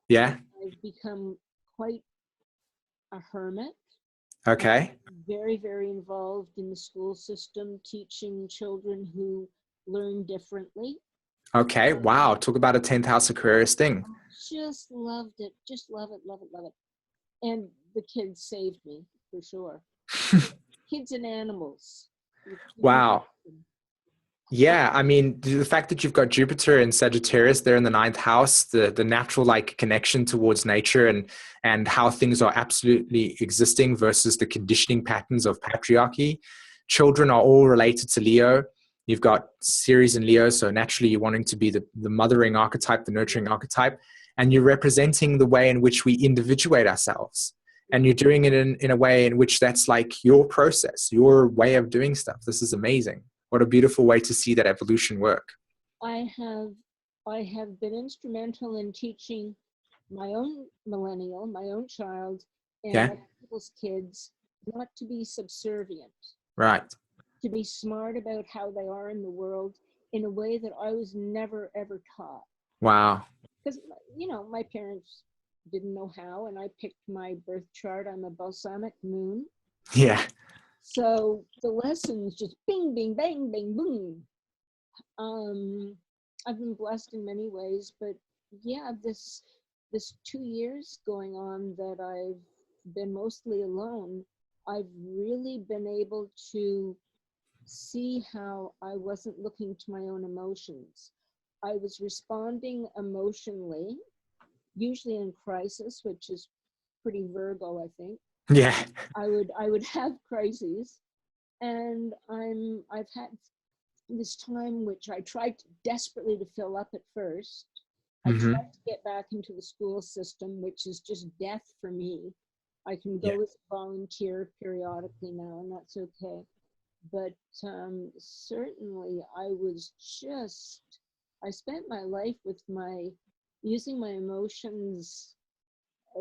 Yeah. I've become quite a hermit. Okay. Very, very involved in the school system, teaching children who learn differently. Okay. Wow. Talk about a 10th house Aquarius thing. Just loved it. Just love it, love it, love it. And the kids saved me, for sure. Kids and animals. Wow. Yeah, I mean, the fact that you've got Jupiter and Sagittarius there in the 9th house, the natural like connection towards nature and how things are absolutely existing versus the conditioning patterns of patriarchy. Children are all related to Leo. You've got Ceres in Leo, so naturally you're wanting to be the mothering archetype, the nurturing archetype, and you're representing the way in which we individuate ourselves. And you're doing it in a way in which that's like your process, your way of doing stuff. This is amazing. What a beautiful way to see that evolution work. I have been instrumental in teaching my own millennial, my own child, and other people's kids not to be subservient. Right. To be smart about how they are in the world in a way that I was never, ever taught. Wow. Because, my parents didn't know how, and I picked my birth chart. I'm a balsamic moon. Yeah. So the lessons just bing, bing, bang, bang, boom. I've been blessed in many ways, but yeah, this 2 years going on that I've been mostly alone, I've really been able to see how I wasn't looking to my own emotions. I was responding emotionally, usually in crisis, which is pretty Virgo, I think. Yeah. I would have crises, and I've had this time which I tried desperately to fill up at first. I tried to get back into the school system, which is just death for me. I can go as a volunteer periodically now, and that's okay. But certainly I spent my life with using my emotions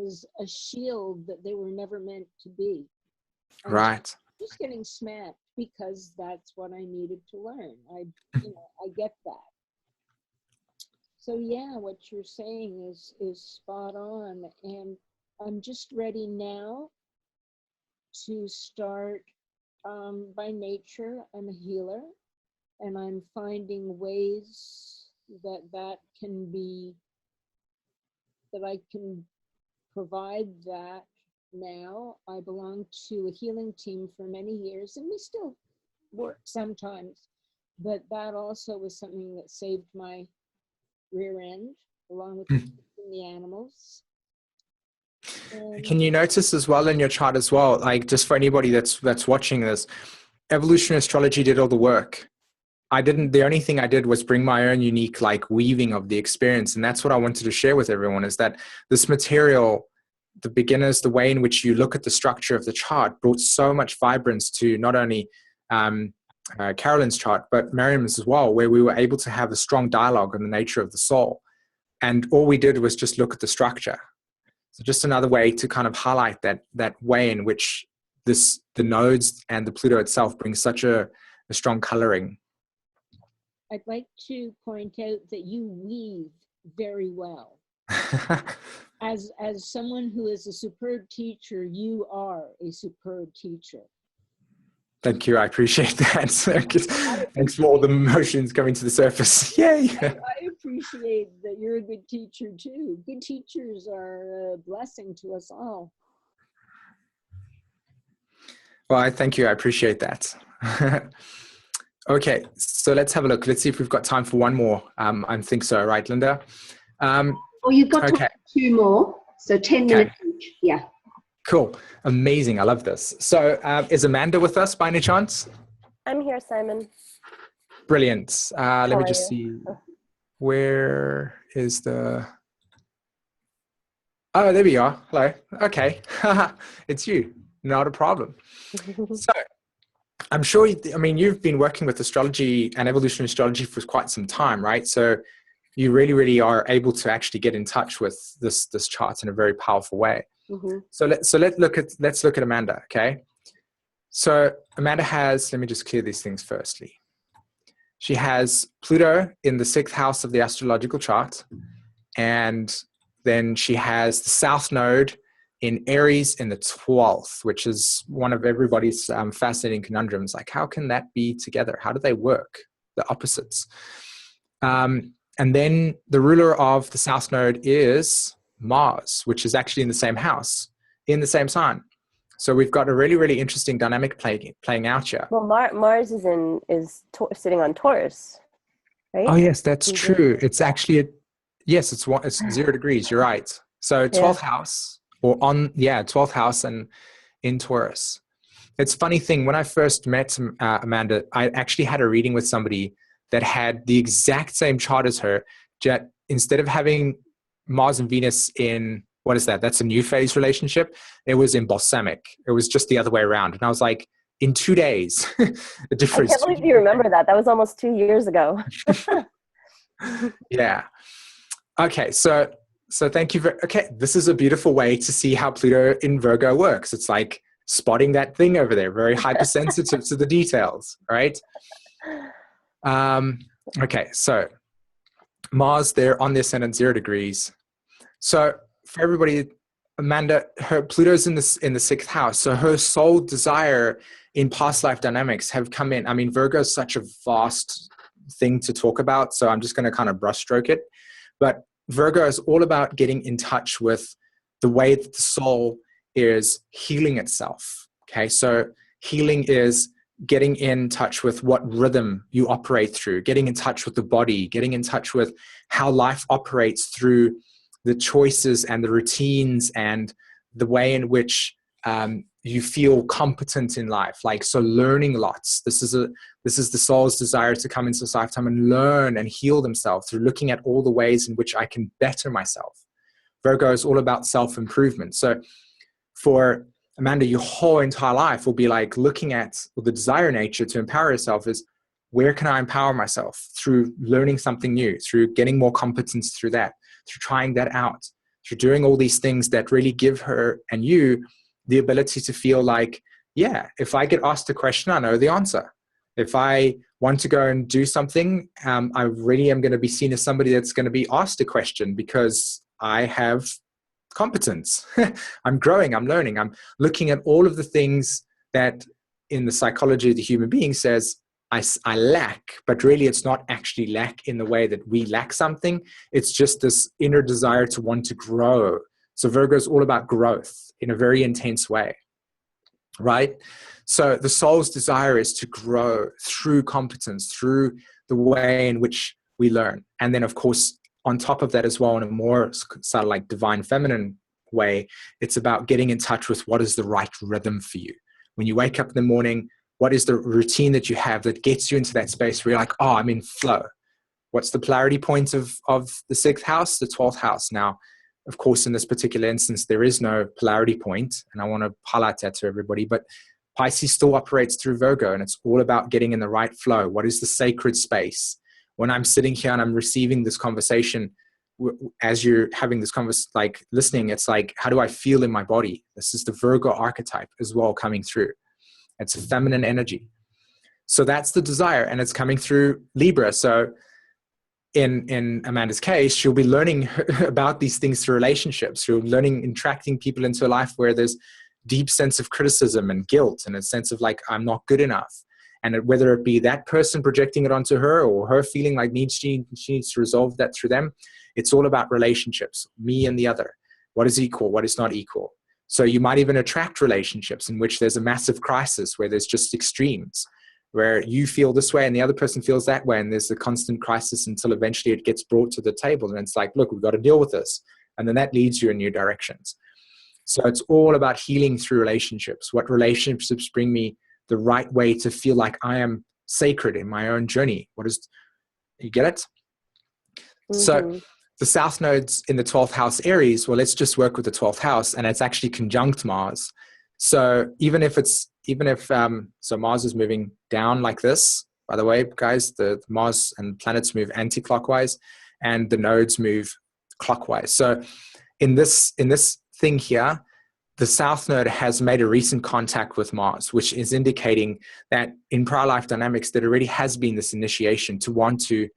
as a shield that they were never meant to be. And right. Just getting smacked because that's what I needed to learn. I get that. So yeah, what you're saying is spot on, and I'm just ready now to start By nature, I'm a healer, and I'm finding ways that I can provide that now. I belong to a healing team for many years, and we still work sometimes, but that also was something that saved my rear end, along with the animals. And Can you notice as well in your chart as well, like just for anybody that's watching this, evolutionary astrology did all the work. The only thing I did was bring my own unique like weaving of the experience. And that's what I wanted to share with everyone, is that this material, the beginners, the way in which you look at the structure of the chart brought so much vibrance to not only Carolyn's chart, but Mariam's as well, where we were able to have a strong dialogue on the nature of the soul. And all we did was just look at the structure. So just another way to kind of highlight that way in which the nodes and the Pluto itself bring such a strong coloring. I'd like to point out that you weave very well. As someone who is a superb teacher, you are a superb teacher. Thank you. I appreciate that. Thanks for all the emotions coming to the surface. Yay. I appreciate that you're a good teacher too. Good teachers are a blessing to us all. Well, I thank you. I appreciate that. Okay, so let's have a look. Let's see if we've got time for one more. I think so, right, Linda? Well, you've got time for 2 more, so 10 minutes each. Yeah. Cool. Amazing. I love this. So is Amanda with us by any chance? I'm here, Sïmონ. Brilliant. Let me just see. Where is the... Oh, there we are. Hello. Okay. It's you. Not a problem. So I'm sure, you've been working with astrology and evolutionary astrology for quite some time, right? So you really, really are able to actually get in touch with this chart in a very powerful way. Mm-hmm. So let's look at Amanda, okay? So Amanda has, let me just clear these things firstly. She has Pluto in the 6th house of the astrological chart, and then she has the South Node in Aries in the 12th, which is one of everybody's fascinating conundrums. Like, how can that be together? How do they work? The opposites. And then the ruler of the South Node is Mars, which is actually in the same house, in the same sign. So we've got a really, really interesting dynamic playing out here. Well, Mars is sitting on Taurus, right? Oh yes, that's true. It's actually it's 0 degrees. You're right. So 12th house, or 12th house and in Taurus. It's a funny thing. When I first met Amanda, I actually had a reading with somebody that had the exact same chart as her. Yet instead of having Mars and Venus in, what is that? That's a new phase relationship. It was in balsamic. It was just the other way around. And I was like, in 2 days, the difference. I can't believe you remember that. That was almost 2 years ago. Yeah. Okay. So thank you. Okay. This is a beautiful way to see how Pluto in Virgo works. It's like spotting that thing over there, very hypersensitive to the details. Right. Okay. So Mars there on the ascendant 0 degrees. So for everybody, Amanda, her Pluto's in the 6th house. So her soul desire in past life dynamics have come in. I mean, Virgo is such a vast thing to talk about, so I'm just going to kind of brushstroke it. But Virgo is all about getting in touch with the way that the soul is healing itself. Okay, so healing is getting in touch with what rhythm you operate through, getting in touch with the body, getting in touch with how life operates through the choices and the routines and the way in which you feel competent in life. Like, so learning lots. This is the soul's desire to come into this lifetime and learn and heal themselves through looking at all the ways in which I can better myself. Virgo is all about self-improvement. So for Amanda, your whole entire life will be like looking at the desire nature to empower yourself is, where can I empower myself? Through learning something new, through getting more competence through that, through trying that out, through doing all these things that really give her and you the ability to feel like, yeah, if I get asked a question, I know the answer. If I want to go and do something, I really am going to be seen as somebody that's going to be asked a question because I have competence. I'm growing, I'm learning, I'm looking at all of the things that in the psychology of the human being says, I lack, but really it's not actually lack in the way that we lack something. It's just this inner desire to want to grow. So Virgo is all about growth in a very intense way, right? So the soul's desire is to grow through competence, through the way in which we learn. And then, of course, on top of that as well, in a more sort of like divine feminine way, it's about getting in touch with what is the right rhythm for you. When you wake up in the morning, what is the routine that you have that gets you into that space where you're like, oh, I'm in flow? What's the polarity point of the 6th house? The 12th house. Now, of course, in this particular instance, there is no polarity point, and I want to highlight that to everybody, but Pisces still operates through Virgo, and it's all about getting in the right flow. What is the sacred space? When I'm sitting here and I'm receiving this conversation, as you're having this conversation, like listening, it's like, how do I feel in my body? This is the Virgo archetype as well coming through. It's a feminine energy. So that's the desire, and it's coming through Libra. So in Amanda's case, she'll be learning about these things through relationships. She'll be learning, attracting people into a life where there's deep sense of criticism and guilt and a sense of like, I'm not good enough. And whether it be that person projecting it onto her or her feeling like she needs to resolve that through them, it's all about relationships, me and the other. What is equal? What is not equal? So you might even attract relationships in which there's a massive crisis where there's just extremes, where you feel this way and the other person feels that way, and there's a constant crisis until eventually it gets brought to the table and it's like, look, we've got to deal with this. And then that leads you in new directions. So it's all about healing through relationships. What relationships bring me the right way to feel like I am sacred in my own journey? You get it? Mm-hmm. So the South Node's in the 12th house Aries. Well, let's just work with the 12th house, and it's actually conjunct Mars. So so Mars is moving down like this, by the way, guys, the Mars and planets move anti-clockwise and the nodes move clockwise. So in this thing here, the South Node has made a recent contact with Mars, which is indicating that in prior life dynamics, there already has been this initiation to want to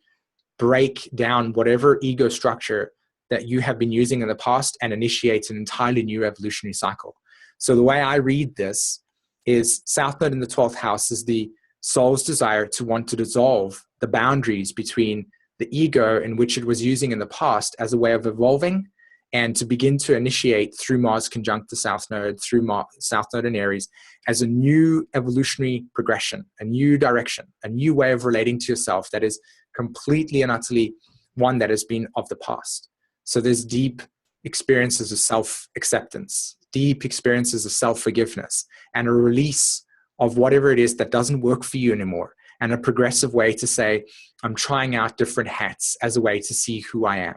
break down whatever ego structure that you have been using in the past and initiate an entirely new evolutionary cycle. So the way I read this is South Node in the 12th house is the soul's desire to want to dissolve the boundaries between the ego in which it was using in the past as a way of evolving, and to begin to initiate through Mars conjunct the South Node, through South Node in Aries, as a new evolutionary progression, a new direction, a new way of relating to yourself that is completely and utterly one that has been of the past. So there's deep experiences of self-acceptance, deep experiences of self-forgiveness, and a release of whatever it is that doesn't work for you anymore, and a progressive way to say, I'm trying out different hats as a way to see who I am.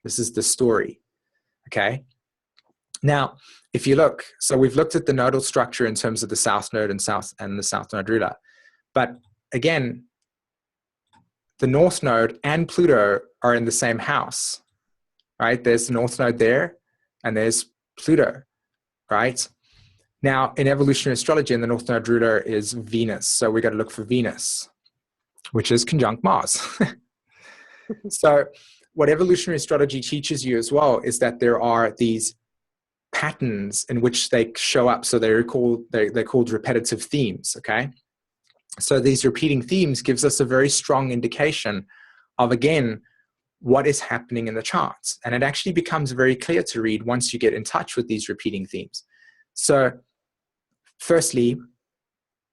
This is the story. Okay. Now, if you look, so we've looked at the nodal structure in terms of the South Node and the South Node ruler. But again, the North Node and Pluto are in the same house, right? There's the North Node there, and there's Pluto, right? Now, in evolutionary astrology, the North Node ruler is Venus. So we got to look for Venus, which is conjunct Mars. So what evolutionary astrology teaches you as well is that there are these patterns in which they show up. So they're called repetitive themes, okay? So these repeating themes gives us a very strong indication of, again, what is happening in the charts. And it actually becomes very clear to read once you get in touch with these repeating themes. So firstly,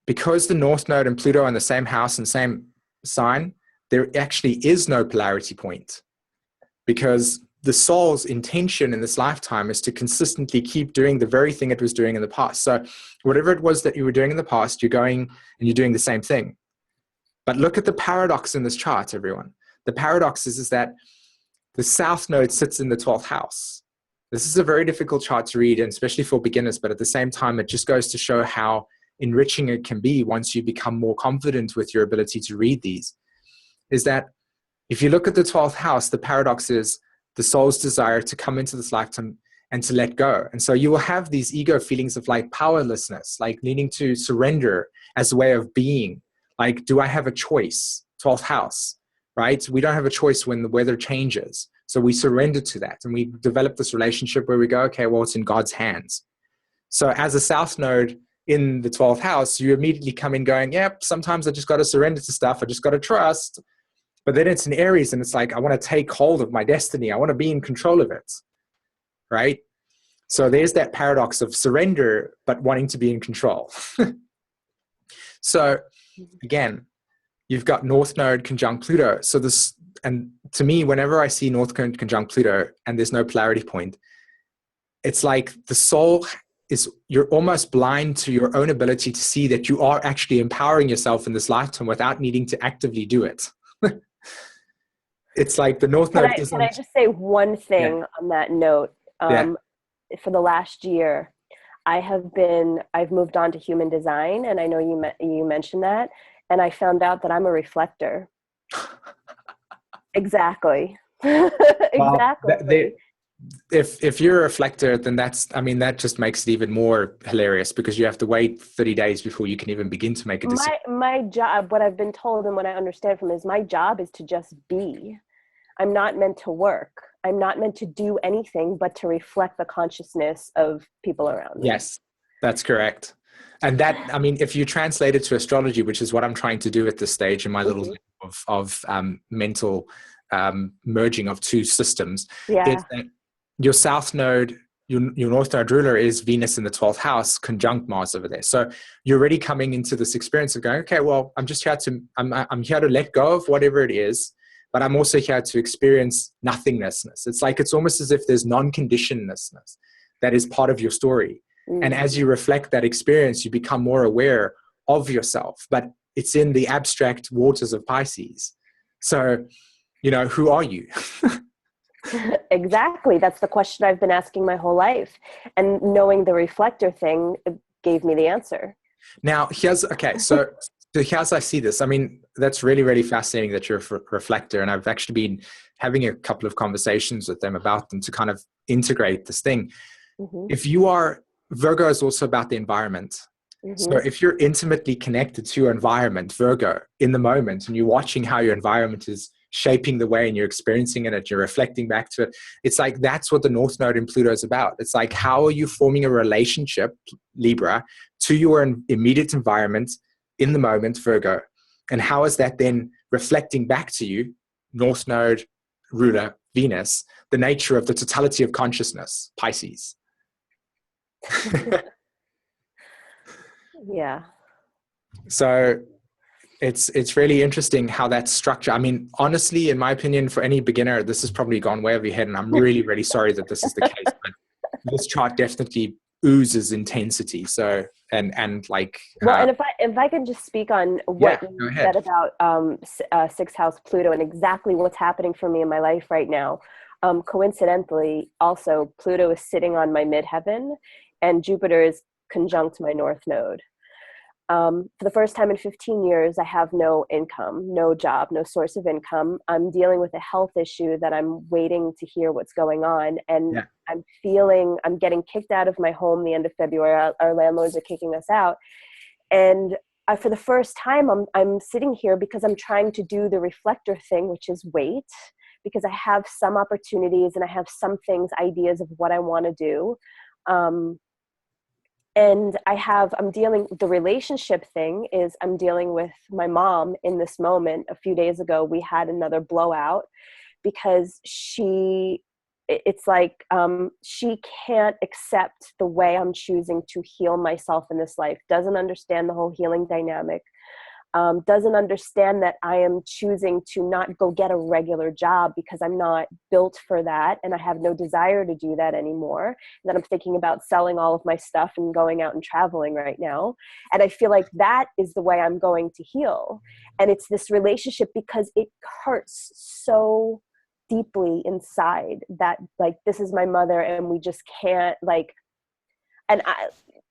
because the North Node and Pluto are in the same house and same sign, there actually is no polarity point, because the soul's intention in this lifetime is to consistently keep doing the very thing it was doing in the past. So whatever it was that you were doing in the past, you're going and you're doing the same thing. But look at the paradox in this chart, everyone. The paradox is that the South Node sits in the 12th house. This is a very difficult chart to read, and especially for beginners, but at the same time, it just goes to show how enriching it can be once you become more confident with your ability to read these, is that if you look at the 12th house, the paradox is the soul's desire to come into this lifetime and to let go. And so you will have these ego feelings of like powerlessness, like needing to surrender as a way of being. Like, do I have a choice? 12th house, right? We don't have a choice when the weather changes. So we surrender to that, and we develop this relationship where we go, okay, well, it's in God's hands. So as a South Node in the 12th house, you immediately come in going, yep, sometimes I just got to surrender to stuff. I just got to trust. But then it's in Aries and it's like, I want to take hold of my destiny. I want to be in control of it, right? So there's that paradox of surrender, but wanting to be in control. So again, you've got North Node conjunct Pluto. So this, and to me, whenever I see North Node conjunct Pluto and there's no polarity point, it's like the soul is, you're almost blind to your own ability to see that you are actually empowering yourself in this lifetime without needing to actively do it. It's like the North Node isn't. Can I just say one thing on that note? For the last year, I've moved on to human design, and I know you mentioned that, and I found out that I'm a reflector. Exactly. Exactly. If you're a reflector, then that just makes it even more hilarious, because you have to wait 30 days before you can even begin to make a decision. My job, what I've been told and what I understand from is my job is to just be. I'm not meant to work. I'm not meant to do anything but to reflect the consciousness of people around me. Yes, that's correct. And that, if you translate it to astrology, which is what I'm trying to do at this stage in my little of mental merging of two systems, is that your South Node, your North Node ruler is Venus in the 12th house, conjunct Mars over there. So you're already coming into this experience of going, okay, well, I'm here to let go of whatever it is, but I'm also here to experience nothingnessness. It's like, it's almost as if there's non-conditionedness that is part of your story. And as you reflect that experience, you become more aware of yourself, but it's in the abstract waters of Pisces. So, who are you? Exactly. That's the question I've been asking my whole life. And knowing the reflector thing gave me the answer. Now, so here's I see this. That's really, really fascinating that you're a reflector. And I've actually been having a couple of conversations with them about them to kind of integrate this thing. If you are, Virgo is also about the environment. So if you're intimately connected to your environment, Virgo, in the moment, and you're watching how your environment is shaping the way and you're experiencing it, you're reflecting back to it, it's like, that's what the North Node in Pluto is about. It's like, how are you forming a relationship, Libra, to your immediate environment in the moment, Virgo? And how is that then reflecting back to you, North Node ruler Venus, the nature of the totality of consciousness, Pisces? Yeah. So it's really interesting how that's structured. Honestly, in my opinion, for any beginner, this has probably gone way over your head, and I'm really, really sorry that this is the case. But this chart definitely oozes intensity. So and like. And if I can just speak on what you said about sixth house Pluto and exactly what's happening for me in my life right now. Coincidentally, also Pluto is sitting on my midheaven, and Jupiter is conjunct my North Node. For the first time in 15 years, I have no income, no job, no source of income. I'm dealing with a health issue that I'm waiting to hear what's going on. And I'm getting kicked out of my home the end of February. Our landlords are kicking us out. And for the first time, I'm sitting here because I'm trying to do the reflector thing, which is wait, because I have some opportunities and I have some things, ideas of what I want to do. And I'm dealing, the relationship thing is I'm dealing with my mom in this moment. A few days ago, we had another blowout because it's like she can't accept the way I'm choosing to heal myself in this life, doesn't understand the whole healing dynamic, doesn't understand that I am choosing to not go get a regular job because I'm not built for that and I have no desire to do that anymore. And that I'm thinking about selling all of my stuff and going out and traveling right now. And I feel like that is the way I'm going to heal. And it's this relationship because it hurts so deeply inside that, like, this is my mother and we just can't, like,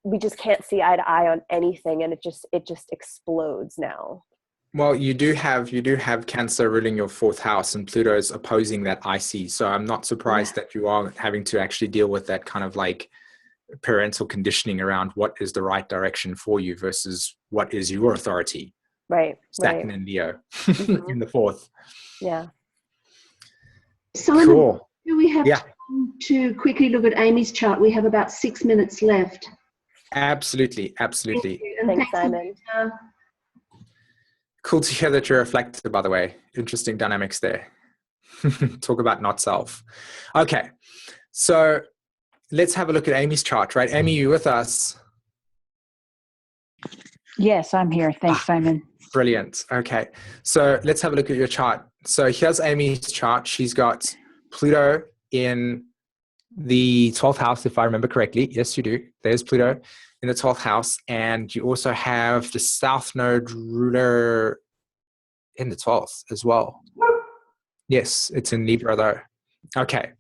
we just can't see eye to eye on anything, and it just explodes now. Well, you do have Cancer ruling your 4th house, and Pluto is opposing that IC. So I'm not surprised that you are having to actually deal with that kind of like parental conditioning around what is the right direction for you versus what is your authority. Right. Saturn and Leo in the 4th. Yeah. SÍmõn, cool. Do we have time to quickly look at Amy's chart? We have about 6 minutes left. Absolutely, absolutely. Thanks, SＩmონ. Cool to hear that you're reflective, by the way. Interesting dynamics there. Talk about not self. Okay, so let's have a look at Amy's chart, right? Amy, you with us? Yes, I'm here. Thanks, SImон. Brilliant. Okay, so let's have a look at your chart. So here's Amy's chart. She's got Pluto in the 12th house, if I remember correctly. Yes, you do. There's Pluto in the 12th house. And you also have the South Node ruler in the 12th as well. Yes, it's in Libra though. Okay.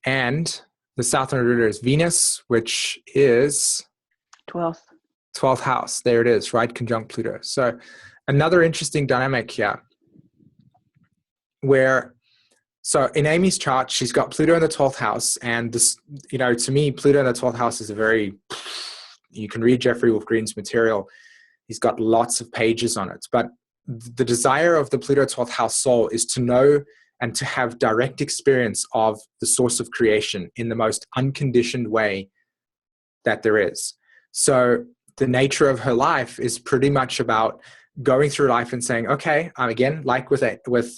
And the South Node ruler is Venus, which is 12th house. There it is, right? Conjunct Pluto. So another interesting dynamic here where, so in Amy's chart, she's got Pluto in the 12th house. And this, you know, to me, Pluto in the 12th house is a very, you can read Jeffrey Wolf Green's material. He's got lots of pages on it. But the desire of the Pluto 12th house soul is to know and to have direct experience of the source of creation in the most unconditioned way that there is. So the nature of her life is pretty much about going through life and saying, okay, again, like with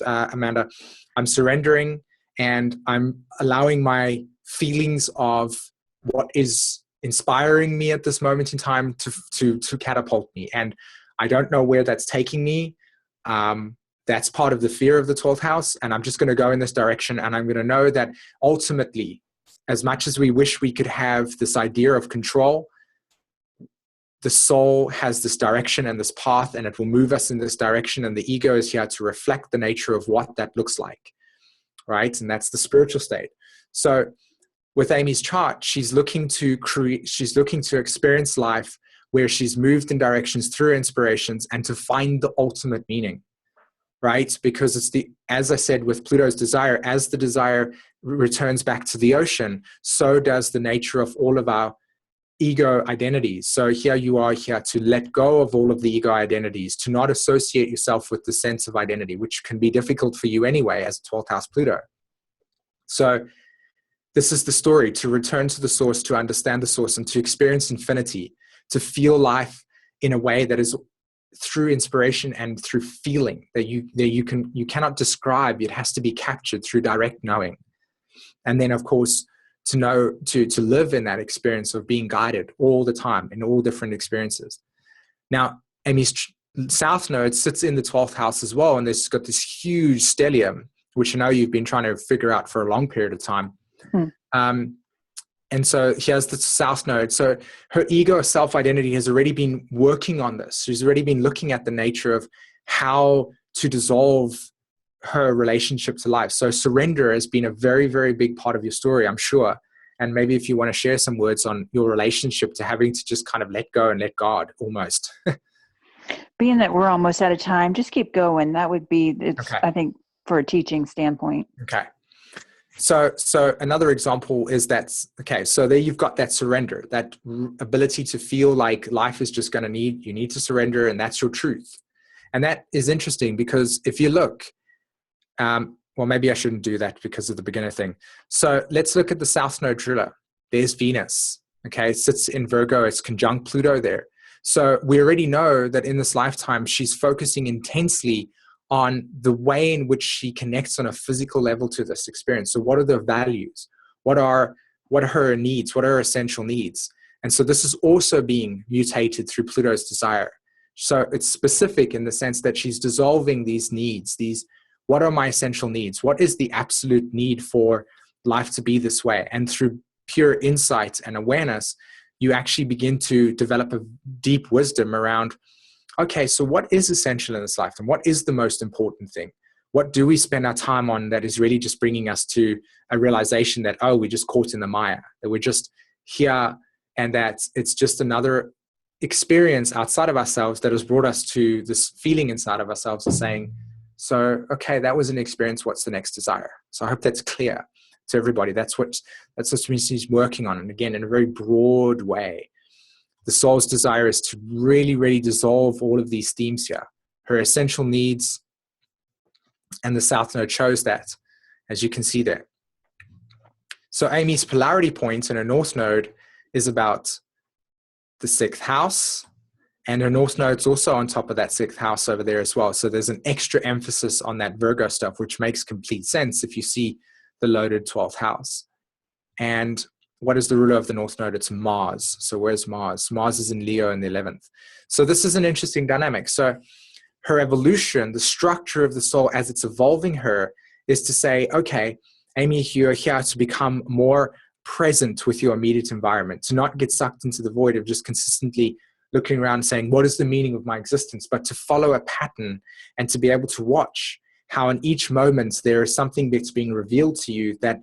Amanda, I'm surrendering and I'm allowing my feelings of what is inspiring me at this moment in time to catapult me. And I don't know where that's taking me. That's part of the fear of the 12th house. And I'm just going to go in this direction. And I'm going to know that ultimately, as much as we wish we could have this idea of control, the soul has this direction and this path, and it will move us in this direction. And the ego is here to reflect the nature of what that looks like, right? And that's the spiritual state. So with Amy's chart, she's looking to experience life where she's moved in directions through inspirations and to find the ultimate meaning, right? Because it's as I said, with Pluto's desire, as the desire returns back to the ocean, so does the nature of all of our ego identities. So here you are here to let go of all of the ego identities, to not associate yourself with the sense of identity, which can be difficult for you anyway as a 12th house Pluto. So this is the story, to return to the source, to understand the source, and to experience infinity, to feel life in a way that is through inspiration and through feeling that you cannot describe. It has to be captured through direct knowing. And then of course, to know, to live in that experience of being guided all the time in all different experiences. Now, Amy's South Node sits in the 12th house as well. And there's got this huge stellium, which I know you've been trying to figure out for a long period of time. And so here's the South Node. So her ego self-identity has already been working on this. She's already been looking at the nature of how to dissolve her relationship to life. So surrender has been a very, very big part of your story, I'm sure. And maybe if you want to share some words on your relationship to having to just kind of let go and let God almost. Being that we're almost out of time, just keep going. That would be, Okay. I think, for a teaching standpoint. Okay. So another example is that, okay, so there you've got that surrender, that ability to feel like life is just going to you need to surrender, and that's your truth. And that is interesting because if you look, well, maybe I shouldn't do that because of the beginner thing. So let's look at the South Node ruler. There's Venus, okay? It sits in Virgo. It's conjunct Pluto there. So we already know that in this lifetime, she's focusing intensely on the way in which she connects on a physical level to this experience. So what are the values? What are her needs? What are her essential needs? And so this is also being mutated through Pluto's desire. So it's specific in the sense that she's dissolving these needs, what are my essential needs? What is the absolute need for life to be this way? And through pure insight and awareness, you actually begin to develop a deep wisdom around, okay, so what is essential in this lifetime? What is the most important thing? What do we spend our time on that is really just bringing us to a realization that, oh, we're just caught in the mire, that we're just here, and that it's just another experience outside of ourselves that has brought us to this feeling inside of ourselves of saying, so, okay, that was an experience. What's the next desire? So I hope that's clear to everybody. That's what she's working on. And again, in a very broad way, the soul's desire is to really, really dissolve all of these themes here. Her essential needs, and the South Node shows that, as you can see there. So Amy's polarity point in her North Node is about the 6th house, and her North Node's also on top of that 6th house over there as well. So there's an extra emphasis on that Virgo stuff, which makes complete sense if you see the loaded 12th house. And what is the ruler of the North Node? It's Mars. So where's Mars? Mars is in Leo in the 11th. So this is an interesting dynamic. So her evolution, the structure of the soul as it's evolving her, is to say, okay, Amy, you're here to become more present with your immediate environment, to not get sucked into the void of just consistently looking around and saying, what is the meaning of my existence? But to follow a pattern and to be able to watch how in each moment there is something that's being revealed to you that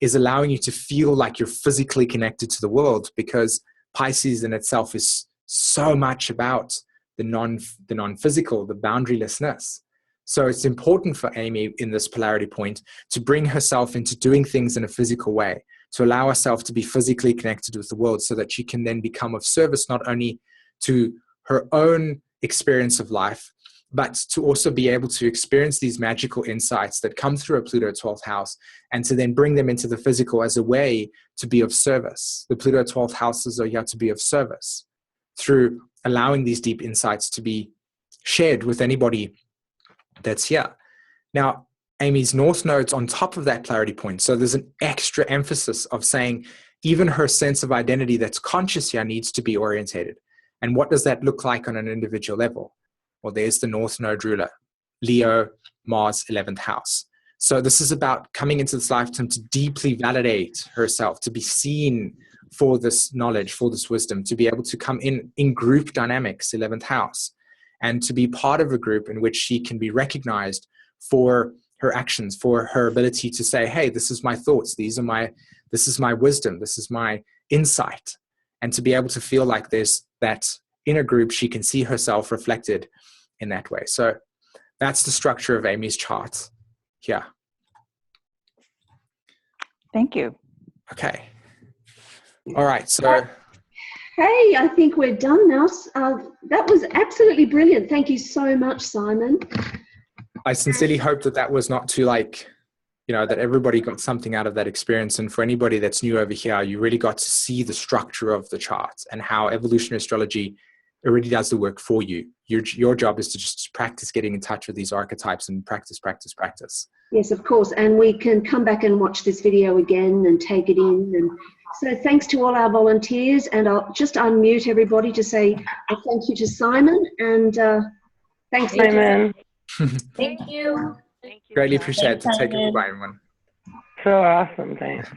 is allowing you to feel like you're physically connected to the world, because Pisces in itself is so much about the non-physical, the boundarylessness. So it's important for Amy in this polarity point to bring herself into doing things in a physical way, to allow herself to be physically connected with the world so that she can then become of service not only to her own experience of life, but to also be able to experience these magical insights that come through a Pluto 12th house and to then bring them into the physical as a way to be of service. The Pluto 12th houses are here to be of service through allowing these deep insights to be shared with anybody that's here. Now, Amy's North Node's on top of that polarity point. So there's an extra emphasis of saying even her sense of identity that's conscious here needs to be orientated. And what does that look like on an individual level? Well, there's the North Node ruler, Leo, Mars, 11th house. So this is about coming into this lifetime to deeply validate herself, to be seen for this knowledge, for this wisdom, to be able to come in group dynamics, 11th house, and to be part of a group in which she can be recognized for her actions, for her ability to say, hey, this is my thoughts, this is my wisdom, this is my insight. And to be able to feel like there's that in a group, she can see herself reflected in that way. So that's the structure of Amy's chart here. Thank you. Okay. All right. So, hey, I think we're done now. That was absolutely brilliant. Thank you so much, SＩmონ. I sincerely hope that was not too that everybody got something out of that experience. And for anybody that's new over here, you really got to see the structure of the chart and how evolutionary astrology already does the work for you. Your job is to just practice getting in touch with these archetypes and practice. Yes, of course. And we can come back and watch this video again and take it in. And so thanks to all our volunteers. And I'll just unmute everybody to say a thank you to SImონ. And thanks, SImон. Thank you. Thank you. Greatly appreciate it. Thanks, Take it. Simon. Bye, everyone. So awesome. Thanks.